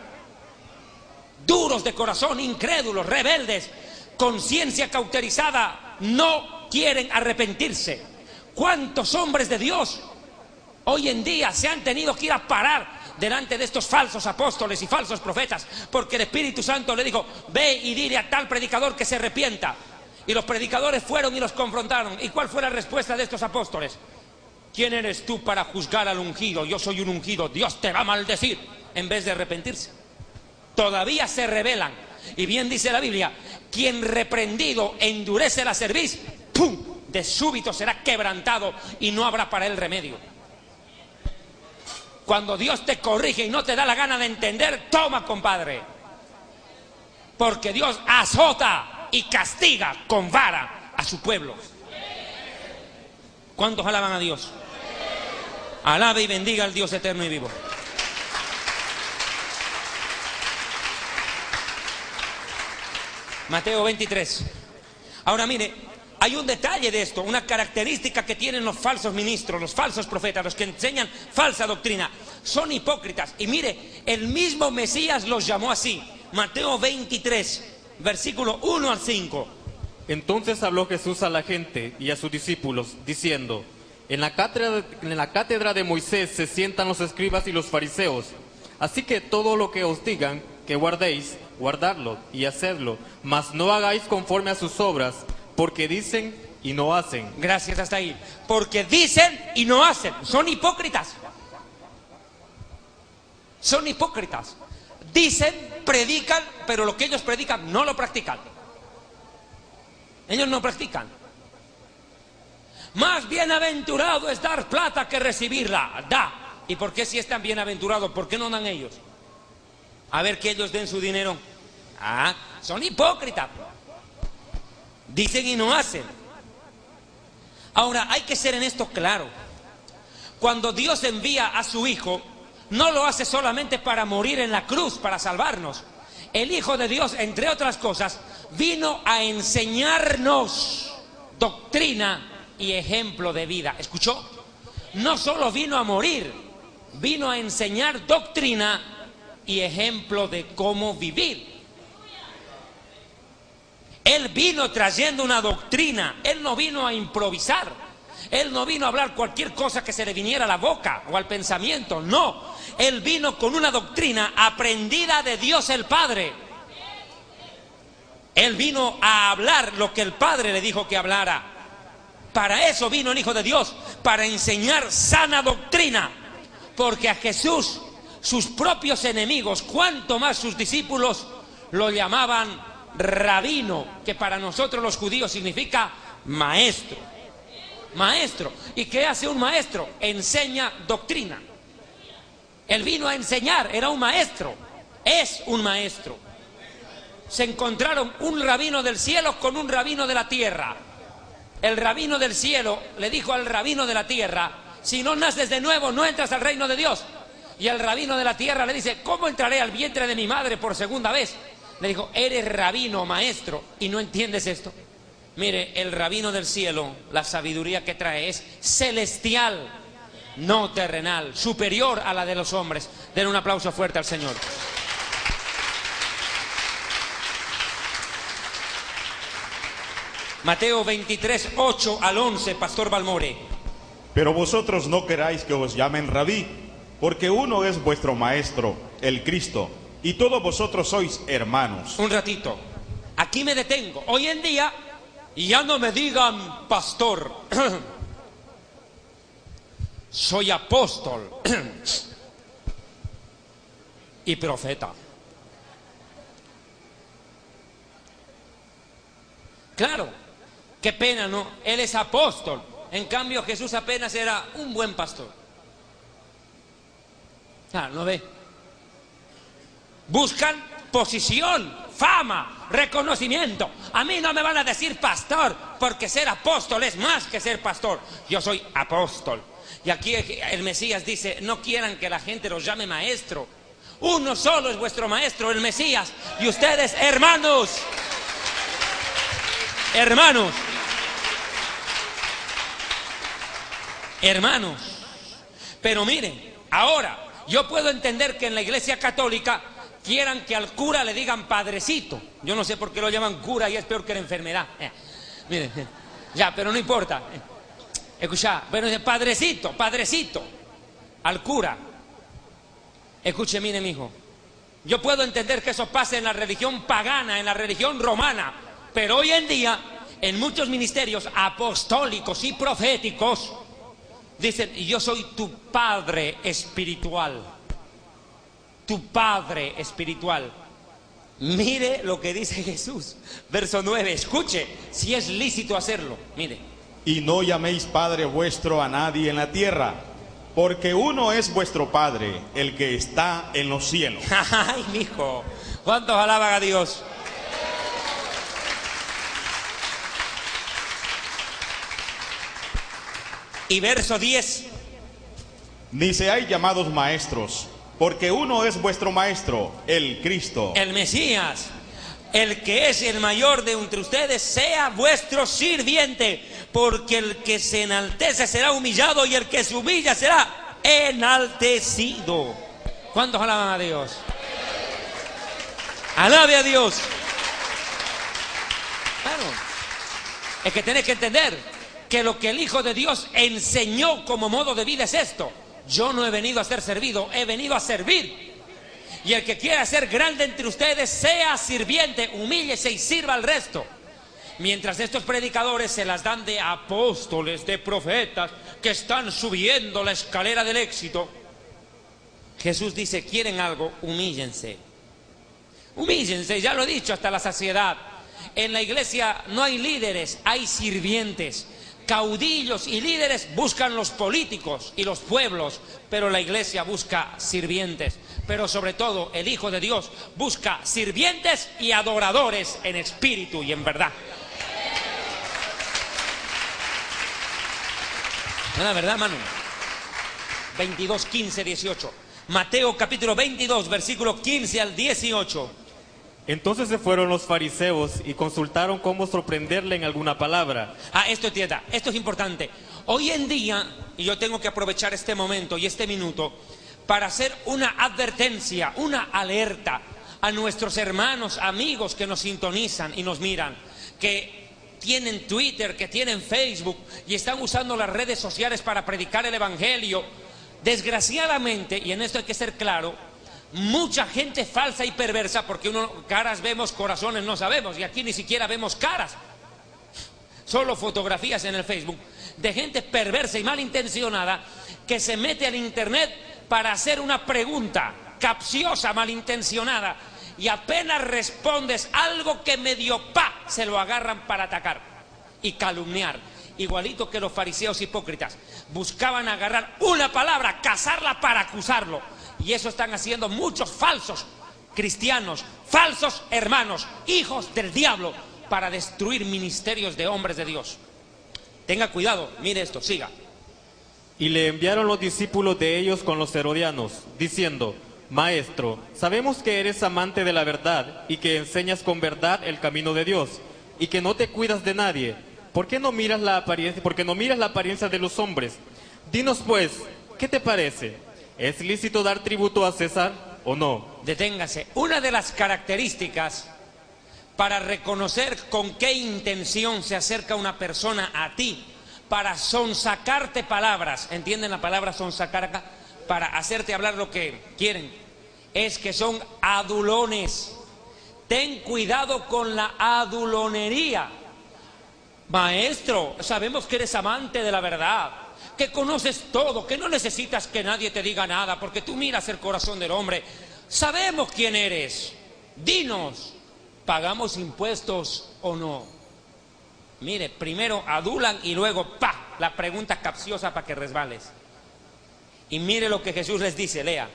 Duros de corazón, incrédulos, rebeldes, conciencia cauterizada, no quieren arrepentirse. ¿Cuántos hombres de Dios hoy en día se han tenido que ir a parar delante de estos falsos apóstoles y falsos profetas? Porque el Espíritu Santo le dijo: ve y dile a tal predicador que se arrepienta. Y los predicadores fueron y los confrontaron. ¿Y cuál fue la respuesta de estos apóstoles? ¿Quién eres tú para juzgar al ungido? Yo soy un ungido, Dios te va a maldecir. En vez de arrepentirse, todavía se rebelan. Y bien dice la Biblia: quien reprendido endurece la cerviz, ¡pum!, de súbito será quebrantado y no habrá para él remedio. Cuando Dios te corrige y no te da la gana de entender, toma, compadre, porque Dios azota y castiga con vara a su pueblo. ¿Cuántos alaban a Dios? Alabe y bendiga al Dios eterno y vivo. Mateo 23. Ahora mire, hay un detalle de esto, una característica que tienen los falsos ministros, los falsos profetas, los que enseñan falsa doctrina. Son hipócritas. Y mire, el mismo Mesías los llamó así. Mateo 23, versículo 1 al 5. Entonces habló Jesús a la gente y a sus discípulos, diciendo: en la cátedra de Moisés se sientan los escribas y los fariseos. Así que todo lo que os digan que guardéis, guardadlo y hacedlo, mas no hagáis conforme a sus obras, porque dicen y no hacen. Gracias, hasta ahí. Porque dicen y no hacen. Son hipócritas. Son hipócritas. Dicen, predican, pero lo que ellos predican no lo practican. Ellos no practican. Más bienaventurado es dar plata que recibirla. Da. ¿Y por qué si es tan bienaventurado? ¿Por qué no dan ellos? A ver, que ellos den su dinero. Son hipócritas. Dicen y no hacen. Ahora, hay que ser en esto claro. Cuando Dios envía a su Hijo, no lo hace solamente para morir en la cruz, para salvarnos. El Hijo de Dios, entre otras cosas, vino a enseñarnos doctrina y ejemplo de vida. ¿Escuchó? no solo vino a morir, vino a enseñar doctrina y ejemplo de cómo vivir. Él vino trayendo una doctrina, Él no vino a improvisar, Él no vino a hablar cualquier cosa que se le viniera a la boca o al pensamiento, no. Él vino con una doctrina aprendida de Dios el Padre. Él vino a hablar lo que el Padre le dijo que hablara. Para eso vino el Hijo de Dios, para enseñar sana doctrina. Porque a Jesús, sus propios enemigos, cuanto más sus discípulos, lo llamaban rabino, que para nosotros los judíos significa maestro. Maestro. ¿Y qué hace un maestro? Enseña doctrina. Él vino a enseñar, era un maestro, es un maestro. Se encontraron un rabino del cielo con un rabino de la tierra. El rabino del cielo le dijo al rabino de la tierra: si no naces de nuevo, no entras al reino de Dios. Y el rabino de la tierra le dice: ¿cómo entraré al vientre de mi madre por segunda vez? Le dijo: eres rabino, maestro, y no entiendes esto. Mire, el rabino del cielo, la sabiduría que trae es celestial, no terrenal, superior a la de los hombres. Den un aplauso fuerte al Señor. Mateo 23, 8 al 11, Pastor Balmore. Pero vosotros no queráis que os llamen rabí, porque uno es vuestro maestro, el Cristo, y todos vosotros sois hermanos. Un ratito, aquí me detengo. Hoy en día ya no me digan pastor, soy apóstol y profeta. Claro, qué pena, ¿no? Él es apóstol. En cambio, Jesús apenas era un buen pastor. Claro, ¿no ve? Buscan posición, fama, reconocimiento. A mí no me van a decir pastor, porque ser apóstol es más que ser pastor. Yo soy apóstol. Y aquí el Mesías dice: no quieran que la gente los llame maestro. Uno solo es vuestro maestro, el Mesías. Y ustedes, hermanos. Hermanos. Hermanos. Pero miren, ahora yo puedo entender que en la Iglesia Católica quieran que al cura le digan padrecito. Yo no sé por qué lo llaman cura y es peor que la enfermedad. Miren, ya, pero no importa. Escucha, pero dice padrecito, padrecito, al cura. Escuche, mire, mijo. Yo puedo entender que eso pase en la religión pagana, en la religión romana, pero hoy en día, en muchos ministerios apostólicos y proféticos, dicen: yo soy tu padre espiritual. Tu padre espiritual. Mire lo que dice Jesús, verso 9, escuche, si es lícito hacerlo, mire. Y no llaméis Padre vuestro a nadie en la tierra, porque uno es vuestro Padre, el que está en los cielos. Ay, mijo, ¿cuántos alaban a Dios? Y verso 10. Ni seáis llamados maestros, porque uno es vuestro maestro, el Cristo. El Mesías. El que es el mayor de entre ustedes sea vuestro sirviente, porque el que se enaltece será humillado y el que se humilla será enaltecido. ¿Cuántos alaban a Dios? Alabe a Dios. Claro, es que tenés que entender que lo que el Hijo de Dios enseñó como modo de vida es esto: yo no he venido a ser servido, he venido a servir. Y el que quiera ser grande entre ustedes sea sirviente, humíllese y sirva al resto. Mientras estos predicadores se las dan de apóstoles, de profetas, que están subiendo la escalera del éxito, Jesús dice: quieren algo, humíllense. Humíllense, ya lo he dicho hasta la saciedad. En la iglesia no hay líderes, hay sirvientes. Caudillos y líderes buscan los políticos y los pueblos, pero la iglesia busca sirvientes. Pero sobre todo el Hijo de Dios busca sirvientes y adoradores en espíritu y en verdad. ¿No es la verdad, Manu? 22, 15, 18. Mateo capítulo 22, versículo 15 al 18. Entonces se fueron los fariseos y consultaron cómo sorprenderle en alguna palabra. Esto entienda, esto es importante. Hoy en día y yo tengo que aprovechar este momento y este minuto para hacer una advertencia, una alerta a nuestros hermanos, amigos que nos sintonizan y nos miran, que tienen Twitter, que tienen Facebook y están usando las redes sociales para predicar el Evangelio. Desgraciadamente, y en esto hay que ser claro, mucha gente falsa y perversa, porque uno caras vemos, corazones no sabemos, y aquí ni siquiera vemos caras, solo fotografías en el Facebook, de gente perversa y malintencionada que se mete al internet para hacer una pregunta capciosa, malintencionada, y apenas respondes algo que medio se lo agarran para atacar y calumniar. Igualito que los fariseos hipócritas buscaban agarrar una palabra, cazarla para acusarlo, y eso están haciendo muchos falsos cristianos, falsos hermanos, hijos del diablo, para destruir ministerios de hombres de Dios. Tenga cuidado, mire esto, siga. Y le enviaron los discípulos de ellos con los herodianos, diciendo: Maestro, sabemos que eres amante de la verdad y que enseñas con verdad el camino de Dios, y que no te cuidas de nadie. ¿Por qué no miras la apariencia? Porque no miras la apariencia de los hombres. Dinos pues, ¿qué te parece? ¿Es lícito dar tributo a César o no? Deténgase. Una de las características para reconocer con qué intención se acerca una persona a ti, para sonsacarte palabras, ¿entienden la palabra sonsacar acá? Para hacerte hablar lo que quieren, es que son adulones. Ten cuidado con la adulonería. Maestro, sabemos que eres amante de la verdad, que conoces todo, que no necesitas que nadie te diga nada, porque tú miras el corazón del hombre. Sabemos quién eres. Dinos, ¿pagamos impuestos o no? Mire, primero adulan y luego la pregunta capciosa para que resbales. Y mire lo que Jesús les dice, lea.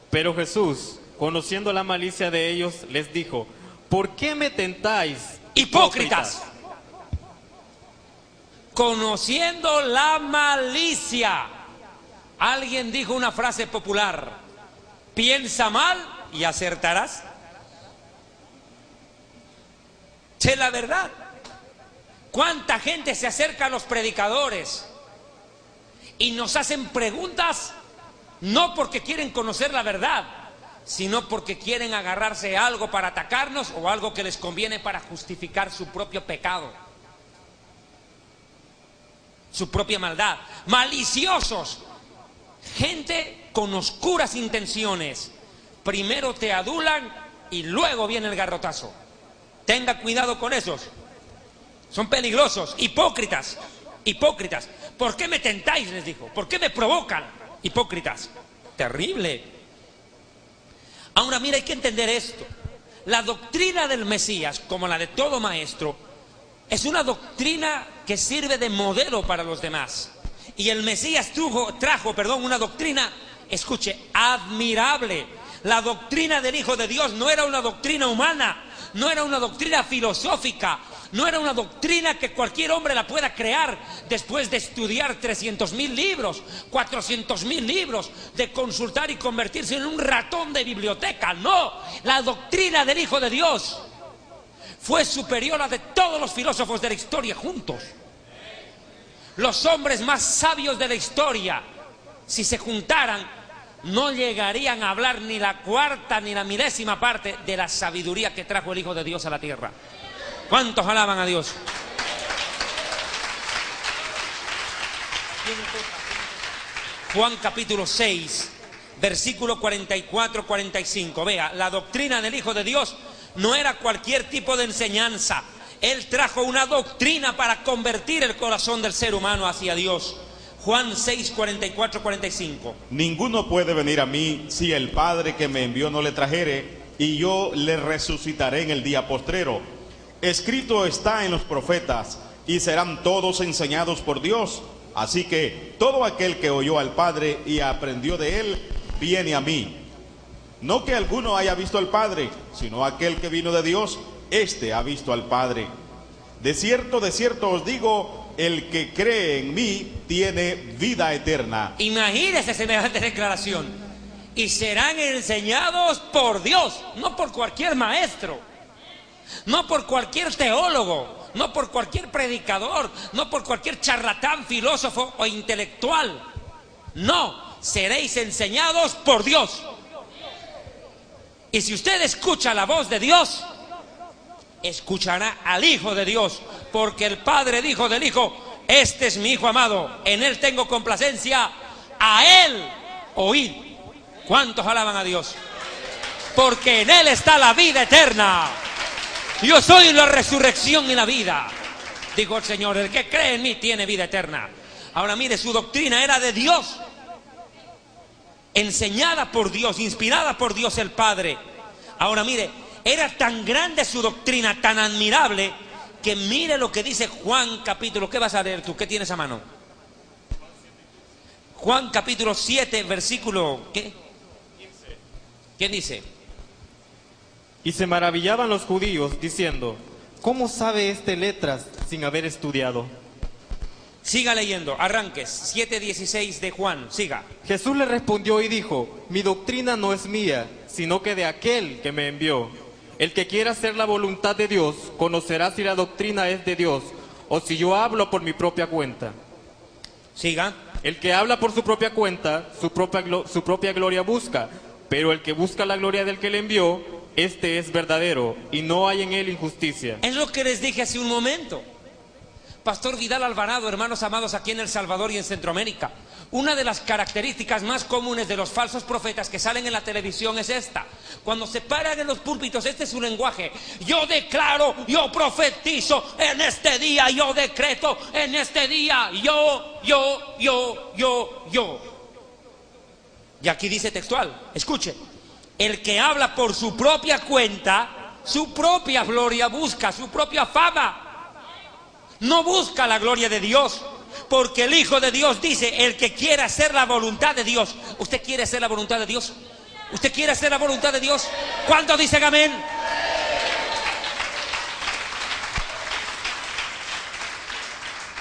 Pero Jesús, conociendo la malicia de ellos, les dijo: ¿por qué me tentáis, hipócritas? Conociendo la malicia. Alguien dijo una frase popular: piensa mal y acertarás. Che, la verdad. ¿Cuánta gente se acerca a los predicadores y nos hacen preguntas no porque quieren conocer la verdad, sino porque quieren agarrarse a algo para atacarnos o algo que les conviene para justificar su propio pecado, su propia maldad? Maliciosos, gente con oscuras intenciones. Primero te adulan y luego viene el garrotazo. Tenga cuidado con esos. Son peligrosos, hipócritas, hipócritas. ¿Por qué me tentáis?, les dijo. ¿Por qué me provocan? Hipócritas. Terrible. Ahora mira, hay que entender esto. La doctrina del Mesías, como la de todo maestro, es una doctrina que sirve de modelo para los demás. Y el Mesías trajo una doctrina, escuche, admirable. La doctrina del Hijo de Dios no era una doctrina humana, no era una doctrina filosófica, no era una doctrina que cualquier hombre la pueda crear después de estudiar 300.000 libros, 400.000 libros, de consultar y convertirse en un ratón de biblioteca. No, la doctrina del Hijo de Dios fue superior a la de todos los filósofos de la historia juntos. Los hombres más sabios de la historia, si se juntaran, no llegarían a hablar ni la cuarta ni la milésima parte de la sabiduría que trajo el Hijo de Dios a la tierra. ¿Cuántos alaban a Dios? Juan capítulo 6, versículo 44-45. Vea, la doctrina del Hijo de Dios no era cualquier tipo de enseñanza. Él trajo una doctrina para convertir el corazón del ser humano hacia Dios. Juan 6, 44-45. Ninguno puede venir a mí si el Padre que me envió no le trajere, y yo le resucitaré en el día postrero. Escrito está en los profetas, y serán todos enseñados por Dios. Así que todo aquel que oyó al Padre y aprendió de él, viene a mí. No que alguno haya visto al Padre, sino aquel que vino de Dios, éste ha visto al Padre. De cierto os digo, el que cree en mí tiene vida eterna. Imagínese semejante declaración. Y serán enseñados por Dios, no por cualquier maestro, no por cualquier teólogo, no por cualquier predicador, no por cualquier charlatán, filósofo o intelectual. No, seréis enseñados por Dios. Y si usted escucha la voz de Dios, escuchará al Hijo de Dios, porque el Padre dijo del Hijo: este es mi Hijo amado, en Él tengo complacencia, a Él oíd. ¿Cuántos alaban a Dios? Porque en Él está la vida eterna. Yo soy la resurrección y la vida, dijo el Señor. El que cree en mí tiene vida eterna. Ahora mire, su doctrina era de Dios, enseñada por Dios, inspirada por Dios el Padre. Ahora mire, era tan grande su doctrina, tan admirable, que mire lo que dice Juan capítulo. ¿Qué vas a leer tú? ¿Qué tienes a mano? Juan capítulo 7, versículo ¿qué? ¿Quién dice? Y se maravillaban los judíos diciendo: ¿cómo sabe este letras sin haber estudiado? Siga leyendo, arranques, 7:16 de Juan, siga. Jesús le respondió y dijo: mi doctrina no es mía, sino que de aquel que me envió. El que quiera hacer la voluntad de Dios, conocerá si la doctrina es de Dios, o si yo hablo por mi propia cuenta. Siga. El que habla por su propia cuenta, su propia gloria busca, pero el que busca la gloria del que le envió, este es verdadero, y no hay en él injusticia. Es lo que les dije hace un momento. Pastor Vidal Alvarado, hermanos amados aquí en El Salvador y en Centroamérica, una de las características más comunes de los falsos profetas que salen en la televisión es esta: cuando se paran en los púlpitos, este es su lenguaje: yo declaro, yo profetizo en este día, yo decreto en este día, yo. Y aquí dice textual, escuche: el que habla por su propia cuenta, su propia gloria busca, su propia fama. No busca la gloria de Dios, porque el Hijo de Dios dice: el que quiera hacer la voluntad de Dios. ¿Usted quiere hacer la voluntad de Dios? ¿Usted quiere hacer la voluntad de Dios? ¿Cuántos dicen amén?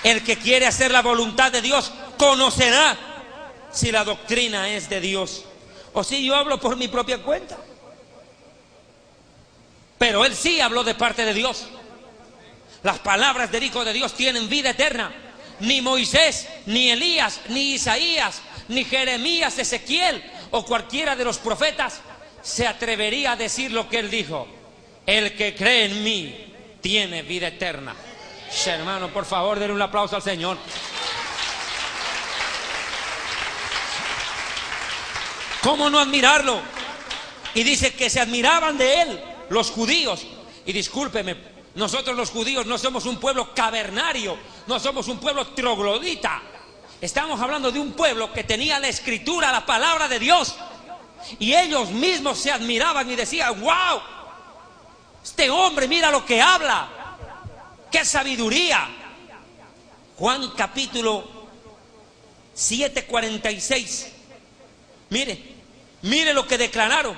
El que quiere hacer la voluntad de Dios conocerá si la doctrina es de Dios o si yo hablo por mi propia cuenta. Pero él sí habló de parte de Dios. Las palabras del Hijo de Dios tienen vida eterna. Ni Moisés, ni Elías, ni Isaías, ni Jeremías, Ezequiel o cualquiera de los profetas se atrevería a decir lo que él dijo: el que cree en mí tiene vida eterna. Hermano, por favor, denle un aplauso al Señor. ¿Cómo no admirarlo? Y dice que se admiraban de él los judíos. Y discúlpeme, nosotros los judíos no somos un pueblo cavernario, no somos un pueblo troglodita. Estamos hablando de un pueblo que tenía la escritura, la palabra de Dios. Y ellos mismos se admiraban y decían: wow, este hombre mira lo que habla, qué sabiduría. Juan capítulo 7:46. Mire lo que declararon.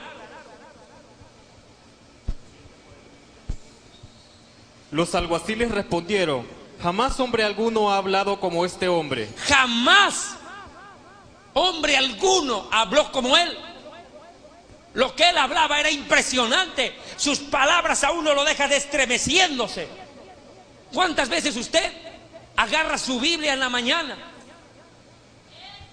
Los alguaciles respondieron: jamás hombre alguno ha hablado como este hombre. Jamás hombre alguno habló como él. Lo que él hablaba era impresionante. Sus palabras a uno lo dejan estremeciéndose. ¿Cuántas veces usted agarra su Biblia en la mañana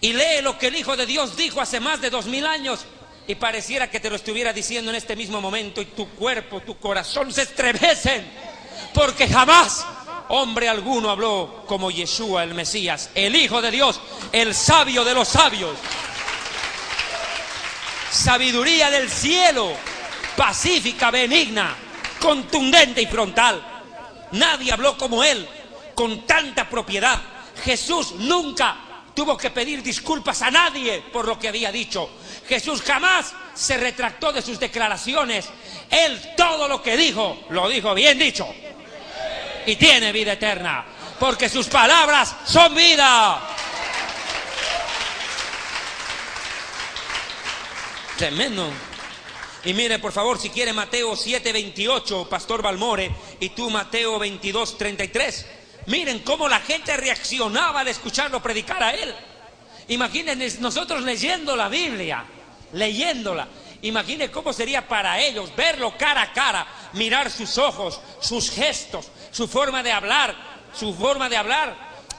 y lee lo que el Hijo de Dios dijo hace más de 2000 años y pareciera que te lo estuviera diciendo en este mismo momento, y tu cuerpo, tu corazón se estremecen? Porque jamás hombre alguno habló como Yeshua el Mesías, el Hijo de Dios, el sabio de los sabios. Sabiduría del cielo, pacífica, benigna, contundente y frontal. Nadie habló como él, con tanta propiedad. Jesús nunca tuvo que pedir disculpas a nadie por lo que había dicho. Jesús jamás se retractó de sus declaraciones. Él todo lo que dijo, lo dijo bien dicho. Y tiene vida eterna, porque sus palabras son vida. Tremendo. Y mire, por favor, si quiere Mateo 7:28, Pastor Balmore, y tú Mateo 22:33. Miren cómo la gente reaccionaba al escucharlo predicar a él. Imagínense nosotros leyendo la Biblia, leyéndola. Imaginen cómo sería para ellos verlo cara a cara, mirar sus ojos, sus gestos, su forma de hablar,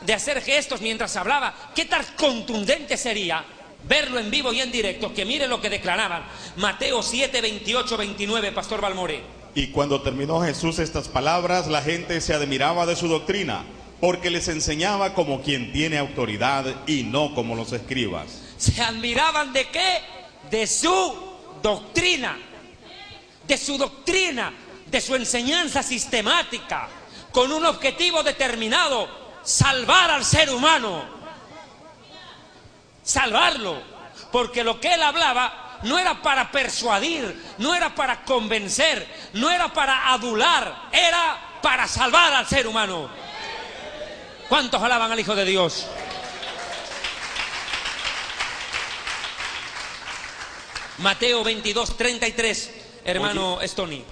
de hacer gestos mientras hablaba. ¿Qué tan contundente sería verlo en vivo y en directo? Que mire lo que declaraban. Mateo 7, 28, 29, Pastor Balmore. Y cuando terminó Jesús estas palabras, la gente se admiraba de su doctrina, porque les enseñaba como quien tiene autoridad y no como los escribas. ¿Se admiraban de qué? De su doctrina. De su enseñanza sistemática, con un objetivo determinado: salvar al ser humano. Salvarlo. Porque lo que él hablaba no era para persuadir, no era para convencer, no era para adular, era para salvar al ser humano. ¿Cuántos alaban al Hijo de Dios? Mateo 22, 33, hermano Stony.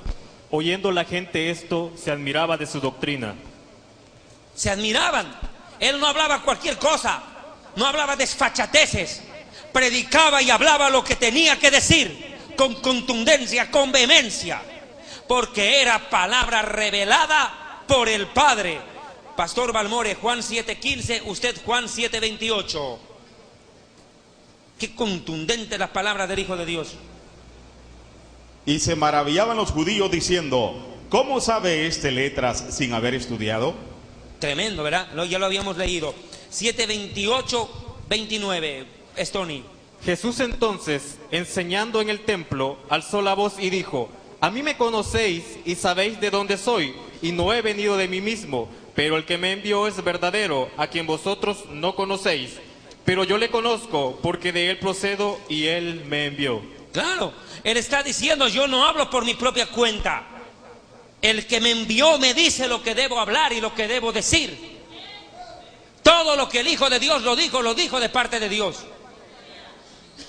Oyendo la gente esto, se admiraba de su doctrina. Se admiraban. Él no hablaba cualquier cosa, no hablaba desfachateces, predicaba y hablaba lo que tenía que decir, con contundencia, con vehemencia, porque era palabra revelada por el Padre. Pastor Balmore, Juan 7:15, usted Juan 7:28. Qué contundente las palabras del Hijo de Dios. Y se maravillaban los judíos diciendo: ¿cómo sabe este letras sin haber estudiado? Tremendo, ¿verdad? Ya lo habíamos leído. 7:28, 29, Stony. Jesús entonces, enseñando en el templo, alzó la voz y dijo: a mí me conocéis y sabéis de dónde soy, y no he venido de mí mismo, pero el que me envió es verdadero, a quien vosotros no conocéis. Pero yo le conozco, porque de él procedo y él me envió. Claro, él está diciendo: yo no hablo por mi propia cuenta. El que me envió me dice lo que debo hablar y lo que debo decir. Todo lo que el Hijo de Dios lo dijo de parte de Dios.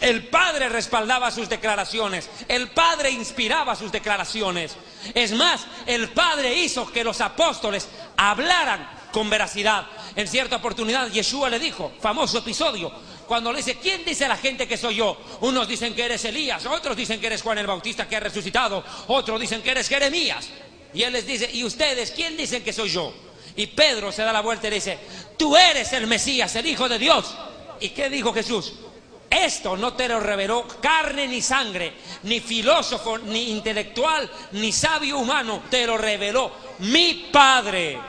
El Padre respaldaba sus declaraciones, el Padre inspiraba sus declaraciones. Es más, el Padre hizo que los apóstoles hablaran con veracidad. En cierta oportunidad Yeshua le dijo, famoso episodio, cuando le dice: ¿quién dice la gente que soy yo? Unos dicen que eres Elías, otros dicen que eres Juan el Bautista que ha resucitado, otros dicen que eres Jeremías. Y él les dice: ¿y ustedes quién dicen que soy yo? Y Pedro se da la vuelta y le dice: tú eres el Mesías, el Hijo de Dios. ¿Y qué dijo Jesús? Esto no te lo reveló carne ni sangre, ni filósofo, ni intelectual, ni sabio humano, te lo reveló mi Padre.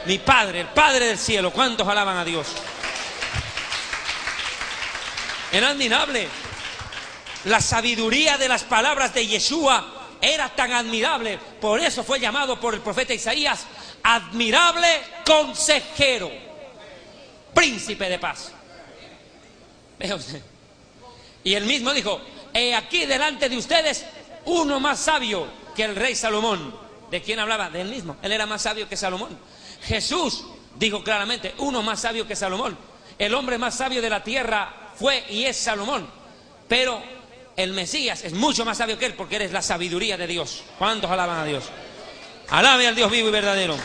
Mi Padre, el Padre del cielo. ¿Cuántos alaban a Dios? Era admirable. La sabiduría de las palabras de Yeshua era tan admirable. Por eso fue llamado por el profeta Isaías admirable consejero, príncipe de paz. Vea usted. Y él mismo dijo: he aquí delante de ustedes uno más sabio que el rey Salomón. ¿De quién hablaba? De él mismo. Él era más sabio que Salomón. Jesús dijo claramente: uno más sabio que Salomón. El hombre más sabio de la tierra fue y es Salomón. Pero el Mesías es mucho más sabio que él, porque él es la sabiduría de Dios. ¿Cuántos alaban a Dios? Alabe al Dios vivo y verdadero.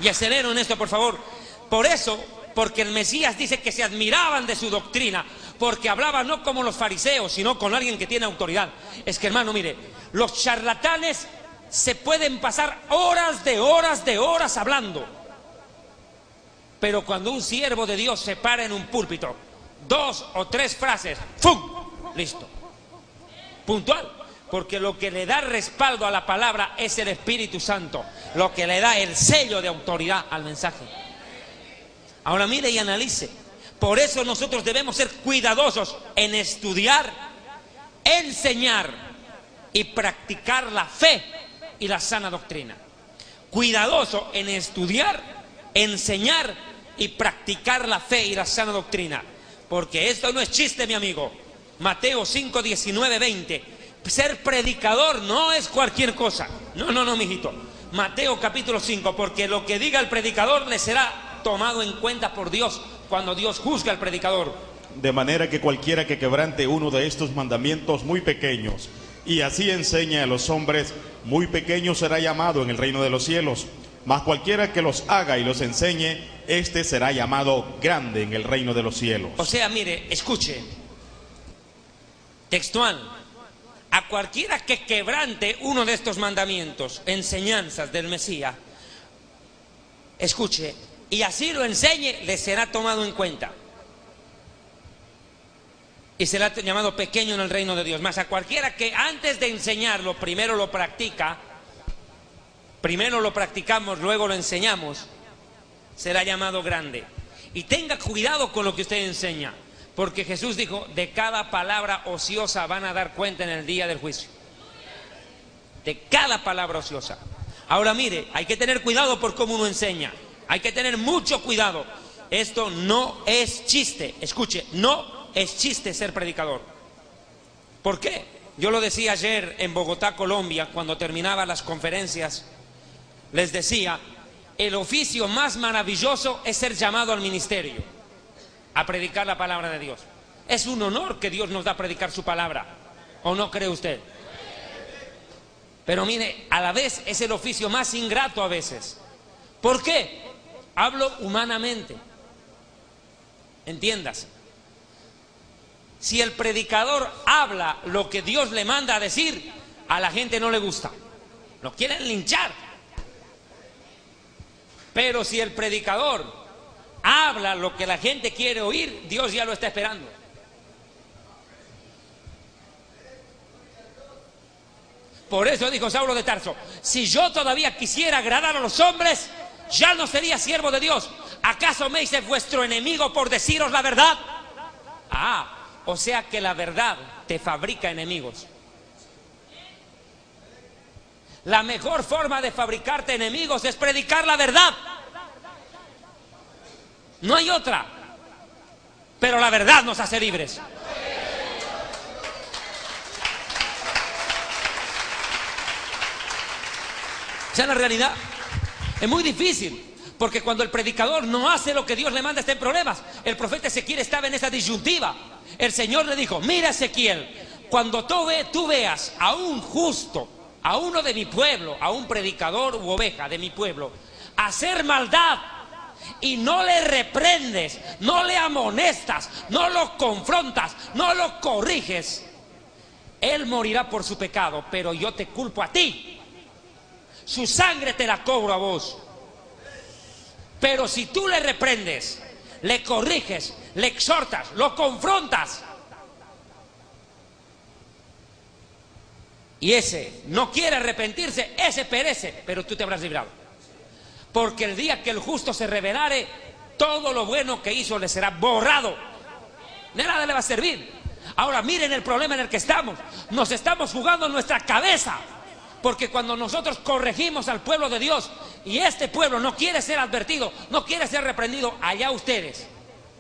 Y acelero en esto, por favor. Por eso, porque el Mesías dice que se admiraban de su doctrina, porque hablaba no como los fariseos, sino con alguien que tiene autoridad. Es que, hermano, mire, los charlatanes se pueden pasar horas de horas hablando. Pero cuando un siervo de Dios se para en un púlpito, 2 o 3 frases, ¡fum!, listo. Puntual. Porque lo que le da respaldo a la palabra es el Espíritu Santo, lo que le da el sello de autoridad al mensaje. Ahora mire y analice. Por eso nosotros debemos ser cuidadosos en estudiar, enseñar y practicar la fe y la sana doctrina. Cuidadoso en estudiar, enseñar y practicar la fe y la sana doctrina. Porque esto no es chiste, mi amigo. Mateo 5, 19, 20. Ser predicador no es cualquier cosa. No, mijito. Mateo capítulo 5. Porque lo que diga el predicador le será tomado en cuenta por Dios cuando Dios juzga al predicador. De manera que cualquiera que quebrante uno de estos mandamientos muy pequeños y así enseñe a los hombres, muy pequeño será llamado en el reino de los cielos. Mas cualquiera que los haga y los enseñe, este será llamado grande en el reino de los cielos. O sea, mire, escuche. Textual. a cualquiera que quebrante uno de estos mandamientos, enseñanzas del Mesías, escuche, y así lo enseñe, le será tomado en cuenta. Y será llamado pequeño en el reino de Dios. Mas a cualquiera que antes de enseñarlo, primero lo practica, primero lo practicamos, luego lo enseñamos, será llamado grande. Y tenga cuidado con lo que usted enseña, porque Jesús dijo, de cada palabra ociosa van a dar cuenta en el día del juicio. De cada palabra ociosa. Ahora mire, hay que tener cuidado por cómo uno enseña. Hay que tener mucho cuidado. Esto no es chiste. Escuche, no es chiste ser predicador. ¿Por qué? Yo lo decía ayer en Bogotá, Colombia, cuando terminaba las conferencias. Les decía, el oficio más maravilloso es ser llamado al ministerio, a predicar la palabra de Dios. Es un honor que Dios nos da a predicar su palabra. ¿O no cree usted? Pero mire, a la vez es el oficio más ingrato a veces. ¿Por qué? Hablo humanamente. Entiéndase. Si el predicador habla lo que Dios le manda a decir, a la gente no le gusta. Lo quieren linchar. Pero si el predicador habla lo que la gente quiere oír, Dios ya lo está esperando. Por eso dijo Saulo de Tarso, si yo todavía quisiera agradar a los hombres, ya no sería siervo de Dios. ¿Acaso me hice vuestro enemigo por deciros la verdad? O sea que la verdad te fabrica enemigos. La mejor forma de fabricarte enemigos es predicar la verdad. No hay otra. Pero la verdad nos hace libres. O sea, la realidad es muy difícil, porque cuando el predicador no hace lo que Dios le manda está en problemas. El profeta Ezequiel estaba en esa disyuntiva. El Señor le dijo, mira Ezequiel, cuando tú veas a un justo, a uno de mi pueblo, a un predicador u oveja de mi pueblo, hacer maldad y no le reprendes, no le amonestas, no lo confrontas, no lo corriges, él morirá por su pecado, pero yo te culpo a ti. Su sangre te la cobro a vos. Pero si tú le reprendes, le corriges, le exhortas, lo confrontas, y ese no quiere arrepentirse, ese perece, pero tú te habrás librado. Porque el día que el justo se rebelare, todo lo bueno que hizo le será borrado. De nada le va a servir. Ahora miren el problema en el que estamos. Nos estamos jugando nuestra cabeza. Porque cuando nosotros corregimos al pueblo de Dios y este pueblo no quiere ser advertido, no quiere ser reprendido, allá ustedes,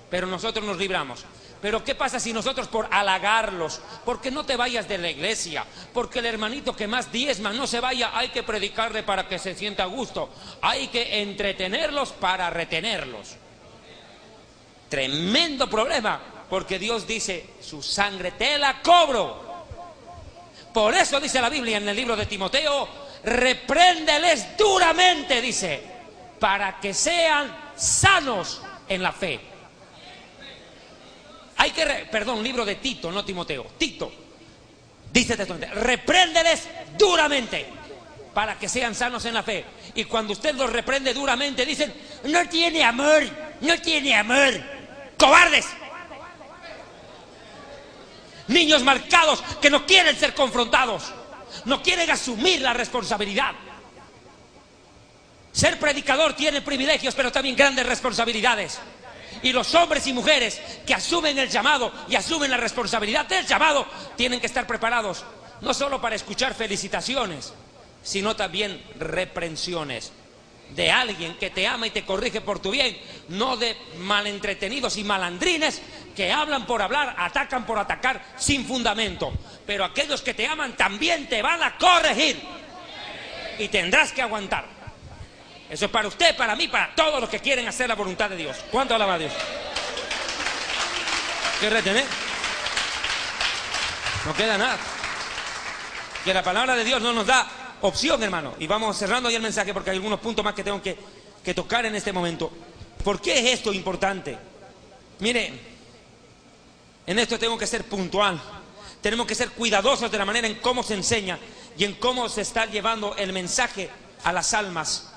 pero nosotros nos libramos. Pero ¿qué pasa si nosotros por halagarlos, porque no te vayas de la iglesia, porque el hermanito que más diezma no se vaya, hay que predicarle para que se sienta a gusto, hay que entretenerlos para retenerlos? Tremendo problema, porque Dios dice, su sangre te la cobro. Por eso dice la Biblia en el libro de Timoteo, repréndeles duramente, dice, para que sean sanos en la fe. Hay que, libro de Tito, no Timoteo, Tito, dice textualmente, repréndeles duramente, para que sean sanos en la fe. Y cuando usted los reprende duramente, dicen, no tiene amor, no tiene amor, cobardes. Niños marcados que no quieren ser confrontados, no quieren asumir la responsabilidad. Ser predicador tiene privilegios, pero también grandes responsabilidades. Y los hombres y mujeres que asumen el llamado y asumen la responsabilidad del llamado tienen que estar preparados, no solo para escuchar felicitaciones, sino también reprensiones de alguien que te ama y te corrige por tu bien, no de malentretenidos y malandrines que hablan por hablar, atacan por atacar sin fundamento. Pero aquellos que te aman también te van a corregir y tendrás que aguantar. Eso es para usted, para mí, para todos los que quieren hacer la voluntad de Dios. ¿Cuánto alaba a Dios? ¿Qué retener? No queda nada. Que la palabra de Dios no nos da opción, hermano. Y vamos cerrando ya el mensaje porque hay algunos puntos más que tengo que tocar en este momento. ¿Por qué es esto importante? Mire, en esto tengo que ser puntual. Tenemos que ser cuidadosos de la manera en cómo se enseña y en cómo se está llevando el mensaje a las almas.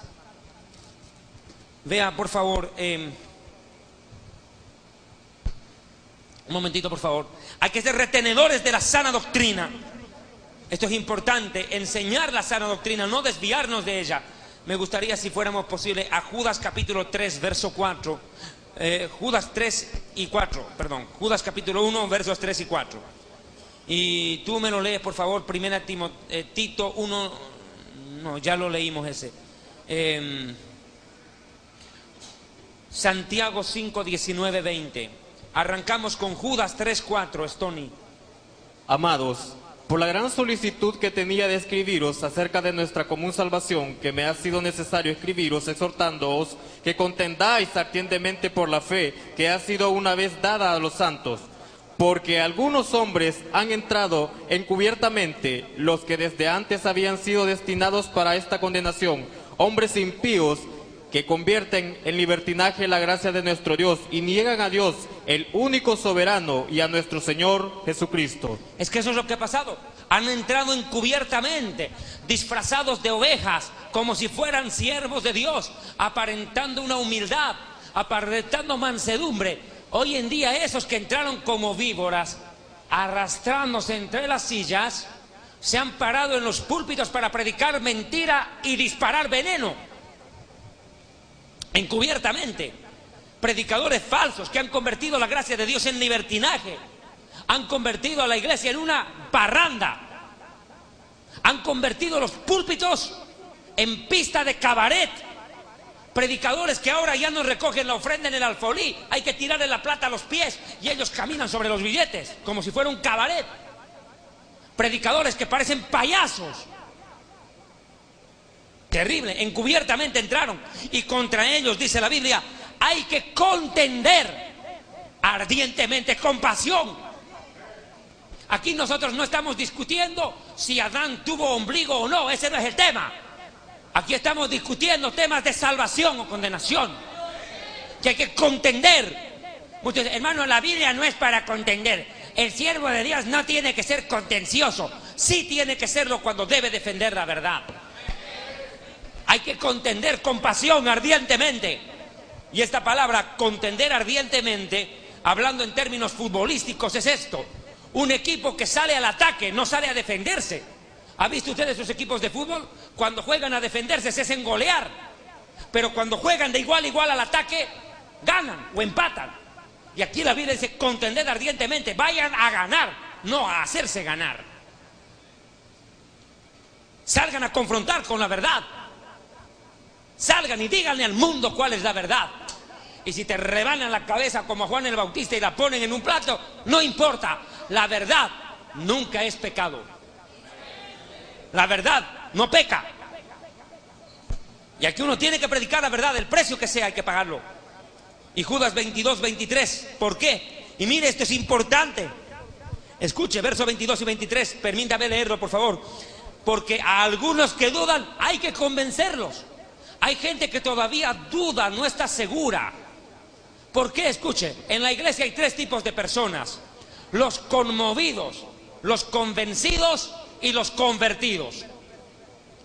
Vea, por favor, un momentito, por favor. Hay que ser retenedores de la sana doctrina. Esto es importante, enseñar la sana doctrina, no desviarnos de ella. Me gustaría, si fuéramos posible, a Judas capítulo 3, verso 4. Judas 3 y 4, perdón. Judas capítulo 1, versos 3 y 4. Y tú me lo lees, por favor, primera Tito 1, no, ya lo leímos ese. Santiago 5, 19, 20. Arrancamos con Judas 3, 4, Stony. Amados, por la gran solicitud que tenía de escribiros acerca de nuestra común salvación, que me ha sido necesario escribiros, exhortándoos que contendáis ardientemente por la fe que ha sido una vez dada a los santos. Porque algunos hombres han entrado encubiertamente, los que desde antes habían sido destinados para esta condenación, hombres impíos que convierten en libertinaje la gracia de nuestro Dios y niegan a Dios, el único soberano, y a nuestro Señor Jesucristo. Es que eso es lo que ha pasado. Han entrado encubiertamente, disfrazados de ovejas, como si fueran siervos de Dios, aparentando una humildad, aparentando mansedumbre. Hoy en día esos que entraron como víboras, arrastrándose entre las sillas, se han parado en los púlpitos para predicar mentira y disparar veneno. Encubiertamente. Predicadores falsos que han convertido la gracia de Dios en libertinaje. Han convertido a la iglesia en una parranda. Han convertido los púlpitos en pista de cabaret. Predicadores que ahora ya no recogen la ofrenda en el alfolí, hay que tirarle la plata a los pies y ellos caminan sobre los billetes como si fuera un cabaret. Predicadores que parecen payasos. Terrible, encubiertamente entraron y contra ellos, dice la Biblia, hay que contender ardientemente, con pasión. Aquí nosotros no estamos discutiendo si Adán tuvo ombligo o no, ese no es el tema. Aquí estamos discutiendo temas de salvación o condenación, que hay que contender. Muchos, hermano, la Biblia no es para contender. El siervo de Dios no tiene que ser contencioso. Sí tiene que serlo cuando debe defender la verdad. Hay que contender con pasión, ardientemente. Y esta palabra, contender ardientemente, hablando en términos futbolísticos, es esto. Un equipo que sale al ataque, no sale a defenderse. ¿Ha visto ustedes esos equipos de fútbol? Cuando juegan a defenderse se hacen golear. Pero cuando juegan de igual a igual al ataque, ganan o empatan. Y aquí la Biblia dice, contended ardientemente. Vayan a ganar, no a hacerse ganar. Salgan a confrontar con la verdad. Salgan y díganle al mundo cuál es la verdad. Y si te rebanan la cabeza como a Juan el Bautista y la ponen en un plato, no importa. La verdad nunca es pecado. La verdad no peca. Y aquí uno tiene que predicar la verdad, el precio que sea hay que pagarlo. Y Judas 22, 23, ¿por qué? Y mire, esto es importante. Escuche, versos 22 y 23, permítame leerlo, por favor. Porque a algunos que dudan hay que convencerlos. Hay gente que todavía duda, no está segura. ¿Por qué? Escuche, en la iglesia hay tres tipos de personas: los conmovidos, los convencidos y los convertidos.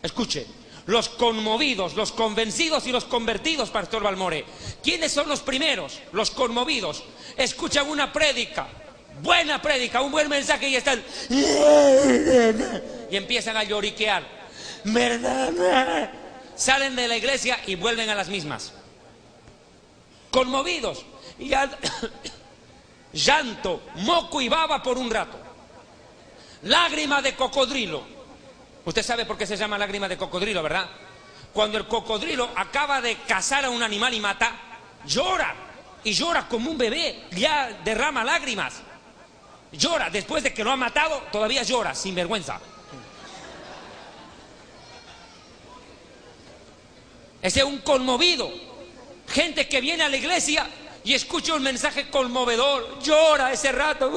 Escuche, los conmovidos, los convencidos y los convertidos, Pastor Balmore. ¿Quiénes son los primeros? Los conmovidos. Escuchan una prédica, buena prédica, un buen mensaje y están y empiezan a lloriquear. ¿Verdad? Salen de la iglesia y vuelven a las mismas. Conmovidos. Y llanto, moco y baba por un rato. Lágrima de cocodrilo. Usted sabe por qué se llama lágrima de cocodrilo, ¿verdad? Cuando el cocodrilo acaba de cazar a un animal y mata, llora. Y llora como un bebé, ya derrama lágrimas. Llora, después de que lo ha matado, todavía llora, sin vergüenza. Ese es un conmovido. Gente que viene a la iglesia y escucha un mensaje conmovedor, llora ese rato.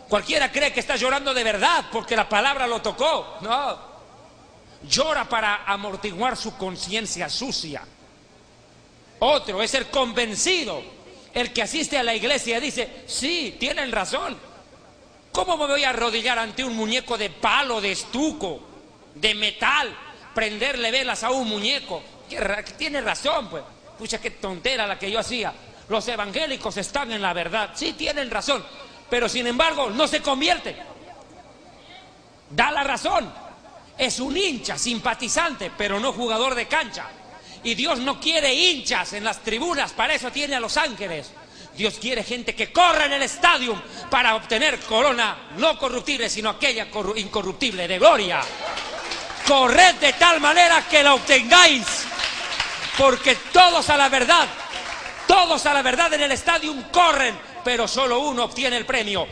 Cualquiera cree que está llorando de verdad porque la palabra lo tocó. No. Llora para amortiguar su conciencia sucia. Otro es el convencido, el que asiste a la iglesia y dice, sí, tienen razón. ¿Cómo me voy a arrodillar ante un muñeco de palo, de estuco, de metal, prenderle velas a un muñeco? Tiene razón, pues. Pucha, qué tontera la que yo hacía. Los evangélicos están en la verdad, sí tienen razón, pero sin embargo no se convierte. Da la razón. Es un hincha, simpatizante, pero no jugador de cancha. Y Dios no quiere hinchas en las tribunas, para eso tiene a los ángeles. Dios quiere gente que corra en el estadio para obtener corona no corruptible, sino aquella incorruptible de gloria. Corred de tal manera que la obtengáis, porque todos a la verdad en el estadio corren, pero solo uno obtiene el premio.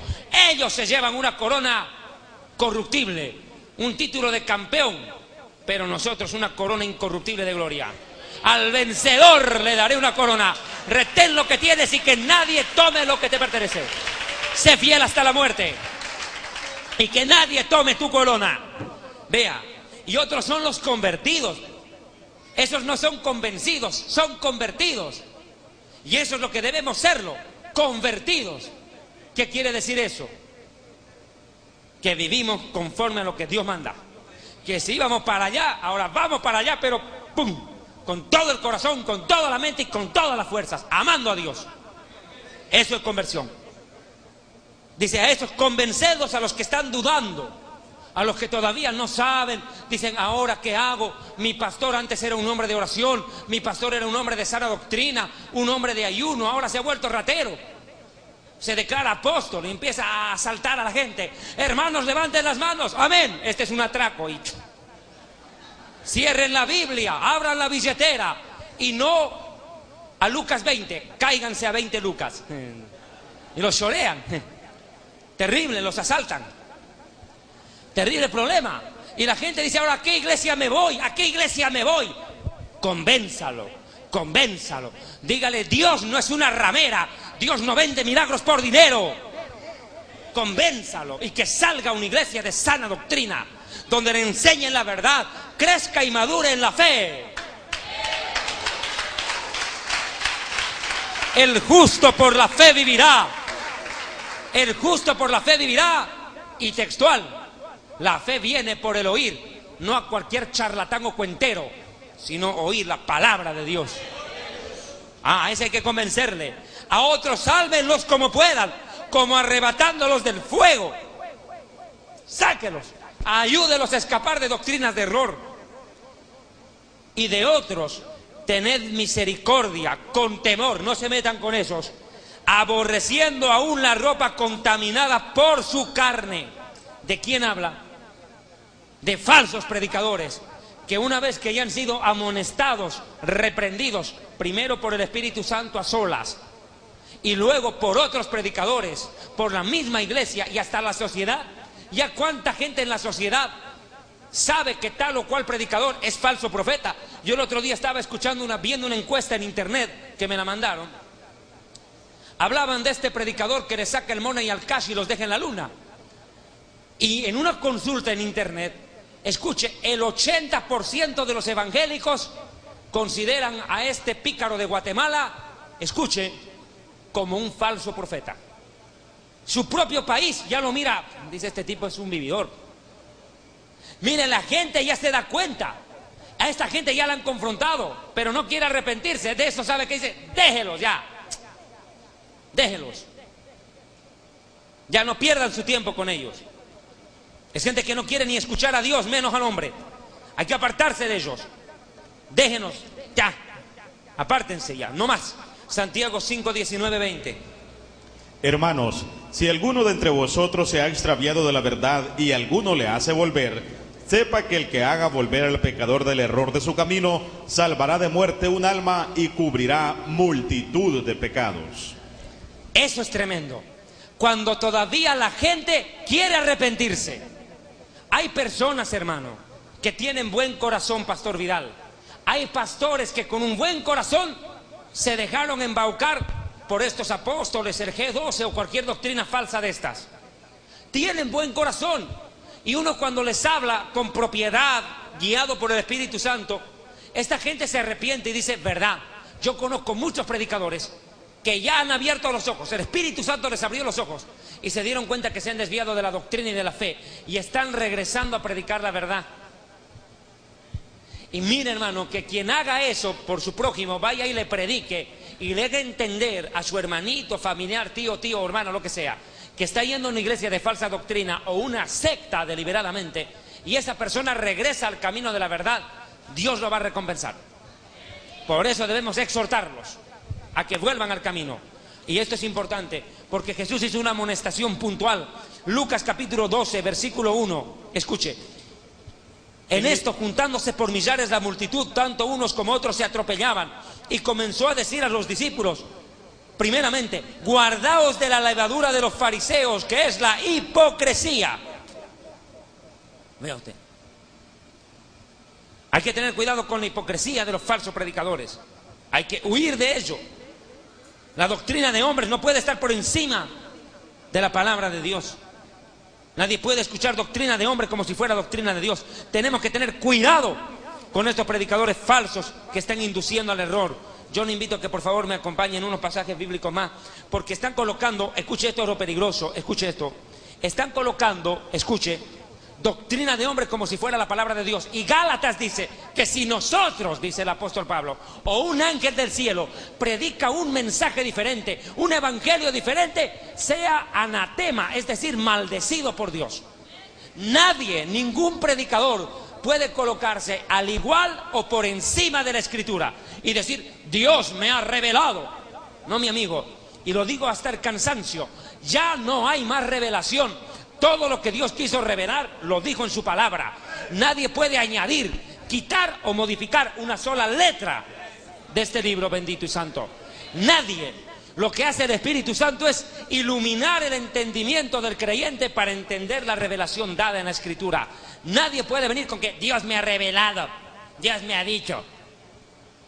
Ellos se llevan una corona corruptible, un título de campeón, pero nosotros una corona incorruptible de gloria. Al vencedor le daré una corona. Retén lo que tienes y que nadie tome lo que te pertenece. Sé fiel hasta la muerte y que nadie tome tu corona. Vea, y otros son los convertidos. Esos no son convencidos, son convertidos. Y eso es lo que debemos serlo, convertidos. ¿Qué quiere decir eso? Que vivimos conforme a lo que Dios manda. Que si íbamos para allá, ahora vamos para allá, pero ¡pum!, con todo el corazón, con toda la mente y con todas las fuerzas, amando a Dios. Eso es conversión. Dice, a esos convencedos, a los que están dudando, a los que todavía no saben, dicen, ¿ahora qué hago? Mi pastor antes era un hombre de oración, mi pastor era un hombre de sana doctrina, un hombre de ayuno, ahora se ha vuelto ratero. Se declara apóstol y empieza a asaltar a la gente. Hermanos, levanten las manos, amén. Este es un atraco. Y cierren la Biblia, abran la billetera y no a Lucas 20, cáiganse a 20 Lucas. Y los chorean. Terrible, los asaltan. Terrible problema. Y la gente dice, ahora, ¿a qué iglesia me voy? ¿A qué iglesia me voy? Convénzalo, convénzalo. Dígale, Dios no es una ramera. Dios no vende milagros por dinero. Convénzalo y que salga una iglesia de sana doctrina, donde le enseñen la verdad, crezca y madure en la fe. El justo por la fe vivirá. El justo por la fe vivirá. Y textual, la fe viene por el oír, no a cualquier charlatán o cuentero, sino oír la palabra de Dios. A ese hay que convencerle. A otros sálvenlos como puedan, como arrebatándolos del fuego. Sáquelos, ayúdelos a escapar de doctrinas de error. Y de otros, tened misericordia, con temor, no se metan con esos, aborreciendo aún la ropa contaminada por su carne. ¿De quién habla? De falsos predicadores, que una vez que ya han sido amonestados, reprendidos, primero por el Espíritu Santo a solas, y luego por otros predicadores, por la misma iglesia y hasta la sociedad. Ya cuánta gente en la sociedad sabe que tal o cual predicador es falso profeta. Yo el otro día estaba escuchando viendo una encuesta en internet que me la mandaron. Hablaban de este predicador que le saca el money al cash y los deja en la luna. Y en una consulta en internet, escuche, el 80% de los evangélicos consideran a este pícaro de Guatemala, escuche, como un falso profeta. Su propio país ya lo mira, dice, este tipo es un vividor. Mire, la gente ya se da cuenta. A esta gente ya la han confrontado, pero no quiere arrepentirse. De eso sabe que dice, déjelos ya. Déjelos. Ya no pierdan su tiempo con ellos. Es gente que no quiere ni escuchar a Dios, menos al hombre. Hay que apartarse de ellos. Déjenos ya. Apártense ya, no más. Santiago 5, 19, 20. Hermanos, si alguno de entre vosotros se ha extraviado de la verdad y alguno le hace volver, sepa que el que haga volver al pecador del error de su camino, salvará de muerte un alma y cubrirá multitud de pecados. Eso es tremendo. Cuando todavía la gente quiere arrepentirse. Hay personas, hermano, que tienen buen corazón, Pastor Vidal. Hay pastores que con un buen corazón se dejaron embaucar por estos apóstoles, el G12 o cualquier doctrina falsa de estas. Tienen buen corazón. Y uno cuando les habla con propiedad, guiado por el Espíritu Santo, esta gente se arrepiente y dice, verdad, yo conozco muchos predicadores que ya han abierto los ojos, el Espíritu Santo les abrió los ojos y se dieron cuenta que se han desviado de la doctrina y de la fe y están regresando a predicar la verdad. Y mire, hermano, que quien haga eso por su prójimo, vaya y le predique y le haga entender a su hermanito, familiar, tío, hermano, lo que sea, que está yendo a una iglesia de falsa doctrina o una secta deliberadamente, y esa persona regresa al camino de la verdad, Dios lo va a recompensar. Por eso debemos exhortarlos a que vuelvan al camino. Y esto es importante, porque Jesús hizo una amonestación puntual. Lucas capítulo 12, versículo 1, escuche. En esto, juntándose por millares la multitud, tanto unos como otros se atropellaban, y comenzó a decir a los discípulos, primeramente, guardaos de la levadura de los fariseos, que es la hipocresía. Vea usted, hay que tener cuidado con la hipocresía de los falsos predicadores, hay que huir de ello. La doctrina de hombres no puede estar por encima de la palabra de Dios. Nadie puede escuchar doctrina de hombre como si fuera doctrina de Dios. Tenemos que tener cuidado con estos predicadores falsos que están induciendo al error. Yo le invito a que por favor me acompañen unos pasajes bíblicos más, porque están colocando, escuche esto, es lo peligroso, escuche esto, están colocando, escuche, doctrina de hombre como si fuera la palabra de Dios. Y Gálatas dice que si nosotros, dice el apóstol Pablo, o un ángel del cielo predica un mensaje diferente, un evangelio diferente, sea anatema, es decir, maldecido por Dios. Nadie, ningún predicador puede colocarse al igual o por encima de la Escritura y decir, Dios me ha revelado. No, mi amigo, y lo digo hasta el cansancio, ya no hay más revelación. Todo lo que Dios quiso revelar lo dijo en su palabra. Nadie puede añadir, quitar o modificar una sola letra de este libro bendito y santo. Nadie. Lo que hace el Espíritu Santo es iluminar el entendimiento del creyente para entender la revelación dada en la Escritura. Nadie puede venir con que Dios me ha revelado, Dios me ha dicho,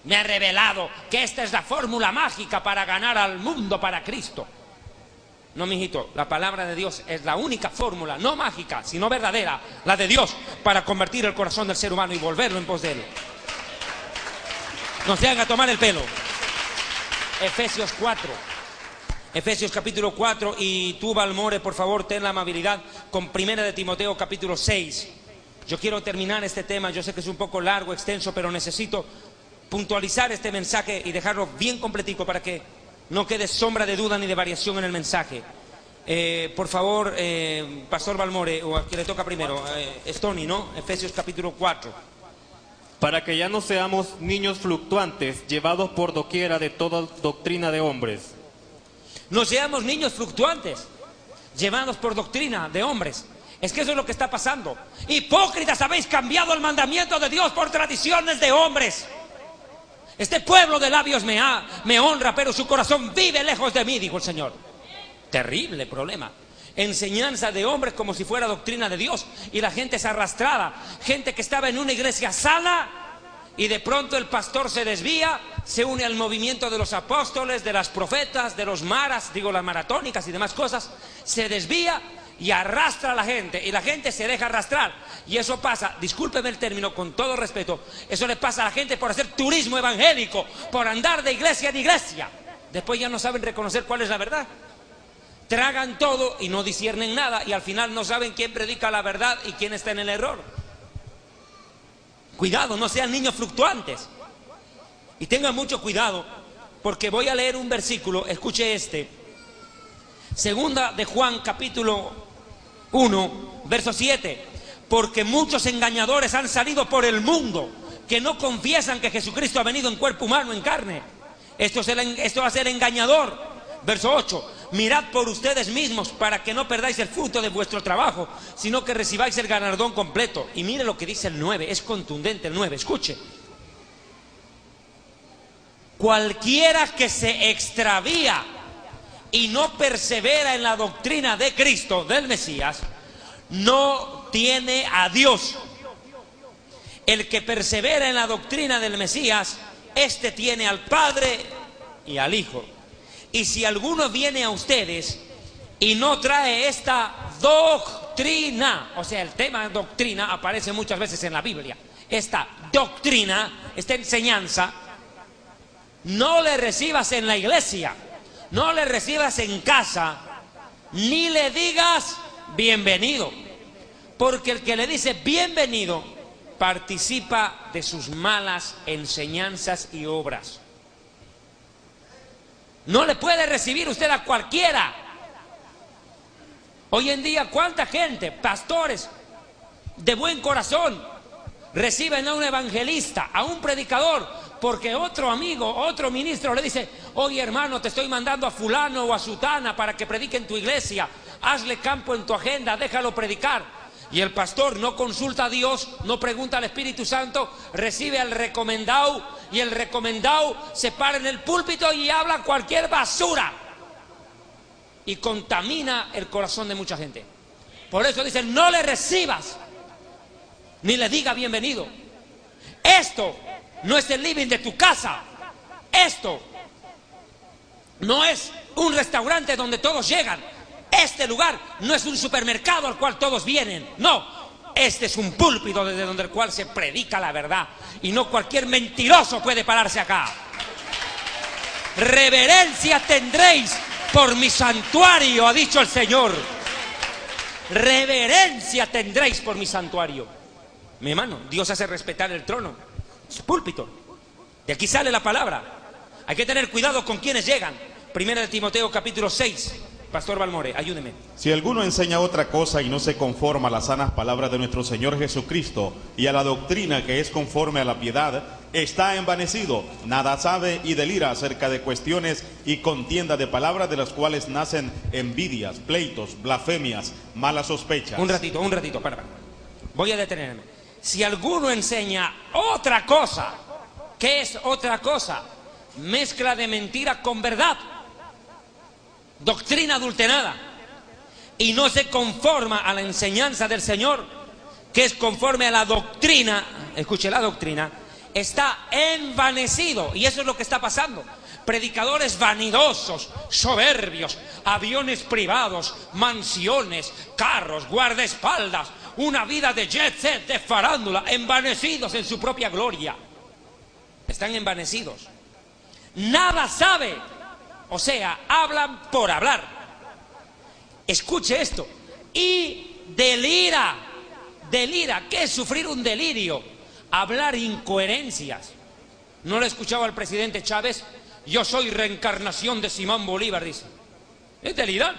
me ha revelado que esta es la fórmula mágica para ganar al mundo para Cristo. No, mijito, la palabra de Dios es la única fórmula, no mágica, sino verdadera, la de Dios, para convertir el corazón del ser humano y volverlo en pos de él. No se haga tomar el pelo. Efesios 4. Efesios capítulo 4, y tú, Balmore, por favor, ten la amabilidad con 1 de Timoteo capítulo 6. Yo quiero terminar este tema, yo sé que es un poco largo, extenso, pero necesito puntualizar este mensaje y dejarlo bien completico para que no quede sombra de duda ni de variación en el mensaje. Por favor, Pastor Balmore, o a quien le toca primero, Stony, ¿no? Efesios capítulo 4. Para que ya no seamos niños fluctuantes, llevados por doquiera de toda doctrina de hombres. No seamos niños fluctuantes, llevados por doctrina de hombres. Es que eso es lo que está pasando. Hipócritas, habéis cambiado el mandamiento de Dios por tradiciones de hombres. Este pueblo de labios me honra, pero su corazón vive lejos de mí, dijo el Señor. Terrible problema. Enseñanza de hombres como si fuera doctrina de Dios, y la gente es arrastrada. Gente que estaba en una iglesia sana y de pronto el pastor se desvía, se une al movimiento de los apóstoles, de las profetas, de los maras, digo las maratónicas y demás cosas, se desvía y arrastra a la gente, y la gente se deja arrastrar. Y eso pasa, discúlpeme el término con todo respeto, eso le pasa a la gente por hacer turismo evangélico, por andar de iglesia en iglesia. Después ya no saben reconocer cuál es la verdad. Tragan todo y no disciernen nada, y al final no saben quién predica la verdad y quién está en el error. Cuidado, no sean niños fluctuantes. Y tengan mucho cuidado, porque voy a leer un versículo, escuche este. Segunda de Juan capítulo 1, verso 7. Porque muchos engañadores han salido por el mundo, que no confiesan que Jesucristo ha venido en cuerpo humano, en carne. Esto va a ser engañador. Verso 8. Mirad por ustedes mismos para que no perdáis el fruto de vuestro trabajo, sino que recibáis el galardón completo. Y mire lo que dice el 9, es contundente el 9, escuche. Cualquiera que se extravía y no persevera en la doctrina de Cristo, del Mesías, no tiene a Dios. El que persevera en la doctrina del Mesías, este tiene al Padre y al Hijo. Y si alguno viene a ustedes y no trae esta doctrina, o sea, el tema doctrina aparece muchas veces en la Biblia, esta doctrina, esta enseñanza, no le recibas en la iglesia, no le recibas en casa, ni le digas bienvenido, porque el que le dice bienvenido participa de sus malas enseñanzas y obras. No le puede recibir usted a cualquiera. Hoy en día, ¿cuánta gente, pastores de buen corazón, reciben a un evangelista, a un predicador, porque otro amigo, otro ministro le dice: oye hermano, te estoy mandando a fulano o a sutana para que predique en tu iglesia, hazle campo en tu agenda, déjalo predicar? Y el pastor no consulta a Dios, no pregunta al Espíritu Santo, recibe al recomendado, y el recomendado se para en el púlpito y habla cualquier basura y contamina el corazón de mucha gente. Por eso dicen: no le recibas ni le diga bienvenido. Esto no es el living de tu casa. Esto no es un restaurante donde todos llegan. Este lugar no es un supermercado al cual todos vienen. No, este es un púlpito desde donde el cual se predica la verdad, y no cualquier mentiroso puede pararse acá. Reverencia tendréis por mi santuario, ha dicho el Señor. Reverencia tendréis por mi santuario. Mi hermano, Dios hace respetar el trono, su púlpito. De aquí sale la palabra. Hay que tener cuidado con quienes llegan. Primera de Timoteo capítulo 6. Pastor Balmore, ayúdeme. Si alguno enseña otra cosa y no se conforma a las sanas palabras de nuestro Señor Jesucristo y a la doctrina que es conforme a la piedad, está envanecido, nada sabe y delira acerca de cuestiones y contienda de palabras, de las cuales nacen envidias, pleitos, blasfemias, malas sospechas. Un ratito, para. Voy a detenerme. Si alguno enseña otra cosa, ¿qué es otra cosa? Mezcla de mentira con verdad, doctrina adulterada, y no se conforma a la enseñanza del Señor, que es conforme a la doctrina. Escuche, la doctrina está envanecido, y eso es lo que está pasando. Predicadores vanidosos, soberbios, aviones privados, mansiones, carros, guardaespaldas, una vida de jet set, de farándula, envanecidos en su propia gloria. Están envanecidos. Nada sabe, o sea, hablan por hablar. Escuche esto. Y delira. ¿Qué es sufrir un delirio? Hablar incoherencias. ¿No le escuchaba al presidente Chávez? Yo soy reencarnación de Simón Bolívar, dice. Es delirar.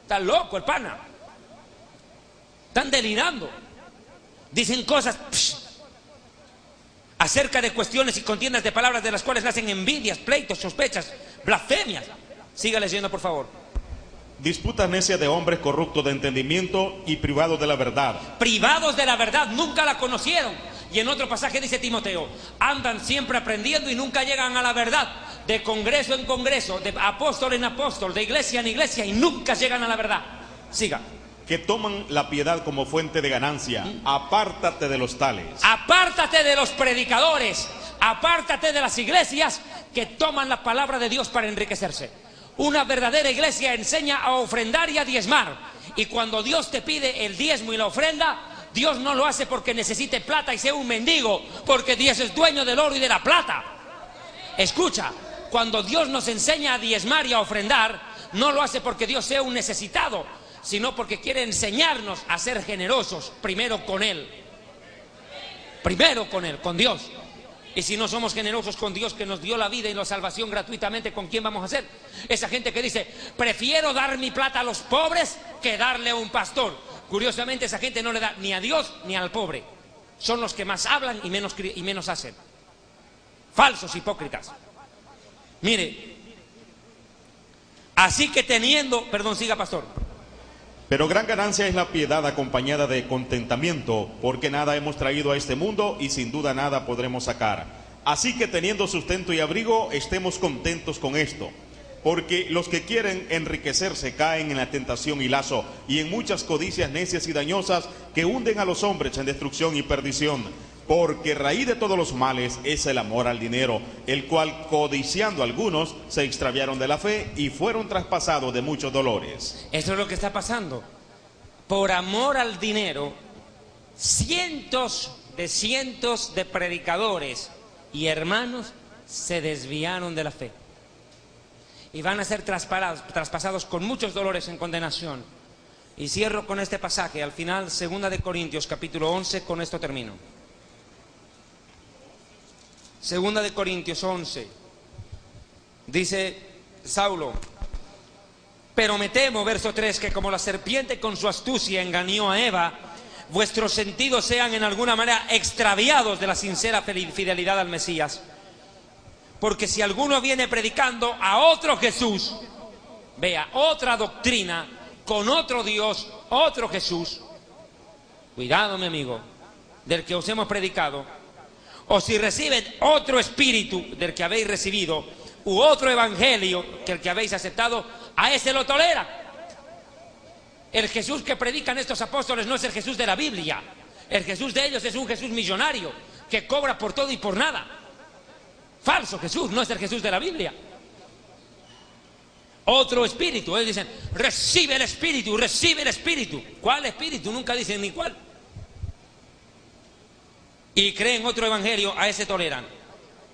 Está loco el pana. Están delirando. Dicen cosas acerca de cuestiones y contiendas de palabras, de las cuales nacen envidias, pleitos, sospechas, blasfemias. Siga leyendo, por favor. Disputas necias de hombres corruptos de entendimiento y privados de la verdad. Privados de la verdad, nunca la conocieron. Y en otro pasaje dice Timoteo: andan siempre aprendiendo y nunca llegan a la verdad. De congreso en congreso, de apóstol en apóstol, de iglesia en iglesia, y nunca llegan a la verdad. Siga. Que toman la piedad como fuente de ganancia. Apártate de los tales. Apártate de los predicadores, apártate de las iglesias que toman la palabra de Dios para enriquecerse. Una verdadera iglesia enseña a ofrendar y a diezmar, y cuando Dios te pide el diezmo y la ofrenda, Dios no lo hace porque necesite plata y sea un mendigo, porque Dios es dueño del oro y de la plata. Escucha, cuando Dios nos enseña a diezmar y a ofrendar, no lo hace porque Dios sea un necesitado, sino porque quiere enseñarnos a ser generosos primero con Él. Primero con Él, con Dios. Y si no somos generosos con Dios, que nos dio la vida y la salvación gratuitamente, ¿con quién vamos a ser? Esa gente que dice: prefiero dar mi plata a los pobres que darle a un pastor. Curiosamente, esa gente no le da ni a Dios ni al pobre. Son los que más hablan y menos hacen. Falsos hipócritas. Mire, así que teniendo... Perdón, siga, pastor. Pero gran ganancia es la piedad acompañada de contentamiento, porque nada hemos traído a este mundo y sin duda nada podremos sacar. Así que teniendo sustento y abrigo, estemos contentos con esto. Porque los que quieren enriquecerse caen en la tentación y lazo, y en muchas codicias necias y dañosas que hunden a los hombres en destrucción y perdición. Porque raíz de todos los males es el amor al dinero, el cual, codiciando algunos, se extraviaron de la fe y fueron traspasados de muchos dolores. Eso es lo que está pasando. Por amor al dinero, cientos de predicadores y hermanos se desviaron de la fe. y van a ser traspasados con muchos dolores en condenación. Y cierro con este pasaje, al final, 2 de Corintios, capítulo 11, con esto termino. 2 de Corintios 11, dice Saulo: pero me temo, verso 3, que como la serpiente con su astucia engañó a Eva, vuestros sentidos sean en alguna manera extraviados de la sincera fidelidad al Mesías. Porque si alguno viene predicando a otro Jesús, vea, otra doctrina, con otro Dios, otro Jesús, cuidado, mi amigo, del que os hemos predicado, o si reciben otro espíritu del que habéis recibido, u otro evangelio que el que habéis aceptado, a ese lo toleran. El Jesús que predican estos apóstoles no es el Jesús de la Biblia. El Jesús de ellos es un Jesús millonario que cobra por todo y por nada. Falso Jesús, no es el Jesús de la Biblia. Otro espíritu, ellos dicen: recibe el espíritu, recibe el espíritu. ¿Cuál espíritu? Nunca dicen ni cuál. Y creen otro evangelio, a ese toleran.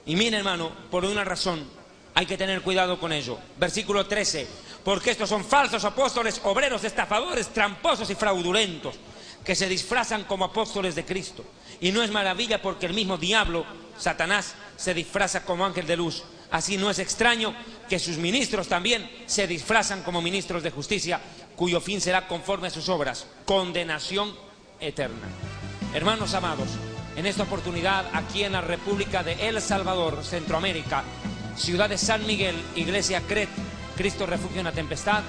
Y miren, hermano, por una razón hay que tener cuidado con ello. Versículo 13: porque estos son falsos apóstoles, obreros, estafadores, tramposos y fraudulentos, que se disfrazan como apóstoles de Cristo. Y no es maravilla, porque el mismo diablo, Satanás, se disfraza como ángel de luz. Así no es extraño que sus ministros también se disfrazan como ministros de justicia, cuyo fin será conforme a sus obras: condenación eterna. Hermanos amados, en esta oportunidad, aquí en la República de El Salvador, Centroamérica, ciudad de San Miguel, iglesia CRET, Cristo Refugio en la Tempestad,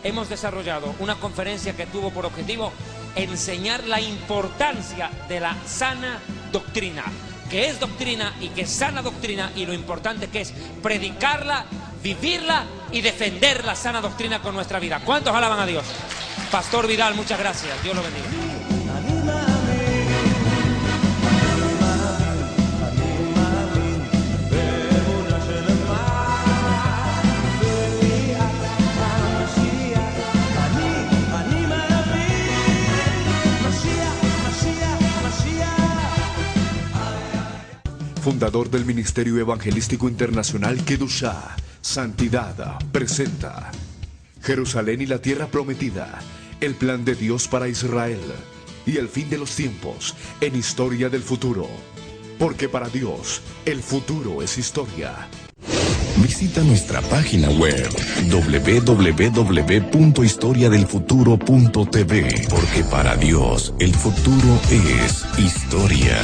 hemos desarrollado una conferencia que tuvo por objetivo enseñar la importancia de la sana doctrina, que es doctrina y que es sana doctrina, y lo importante que es predicarla, vivirla y defender la sana doctrina con nuestra vida. ¿Cuántos alaban a Dios? Pastor Vidal, muchas gracias. Dios lo bendiga. Fundador del Ministerio Evangelístico Internacional Kedushá, Santidad, presenta Jerusalén y la Tierra Prometida, el plan de Dios para Israel y el fin de los tiempos en Historia del Futuro. Porque para Dios, el futuro es historia. Visita nuestra página web www.historiadelfuturo.tv, porque para Dios el futuro es historia.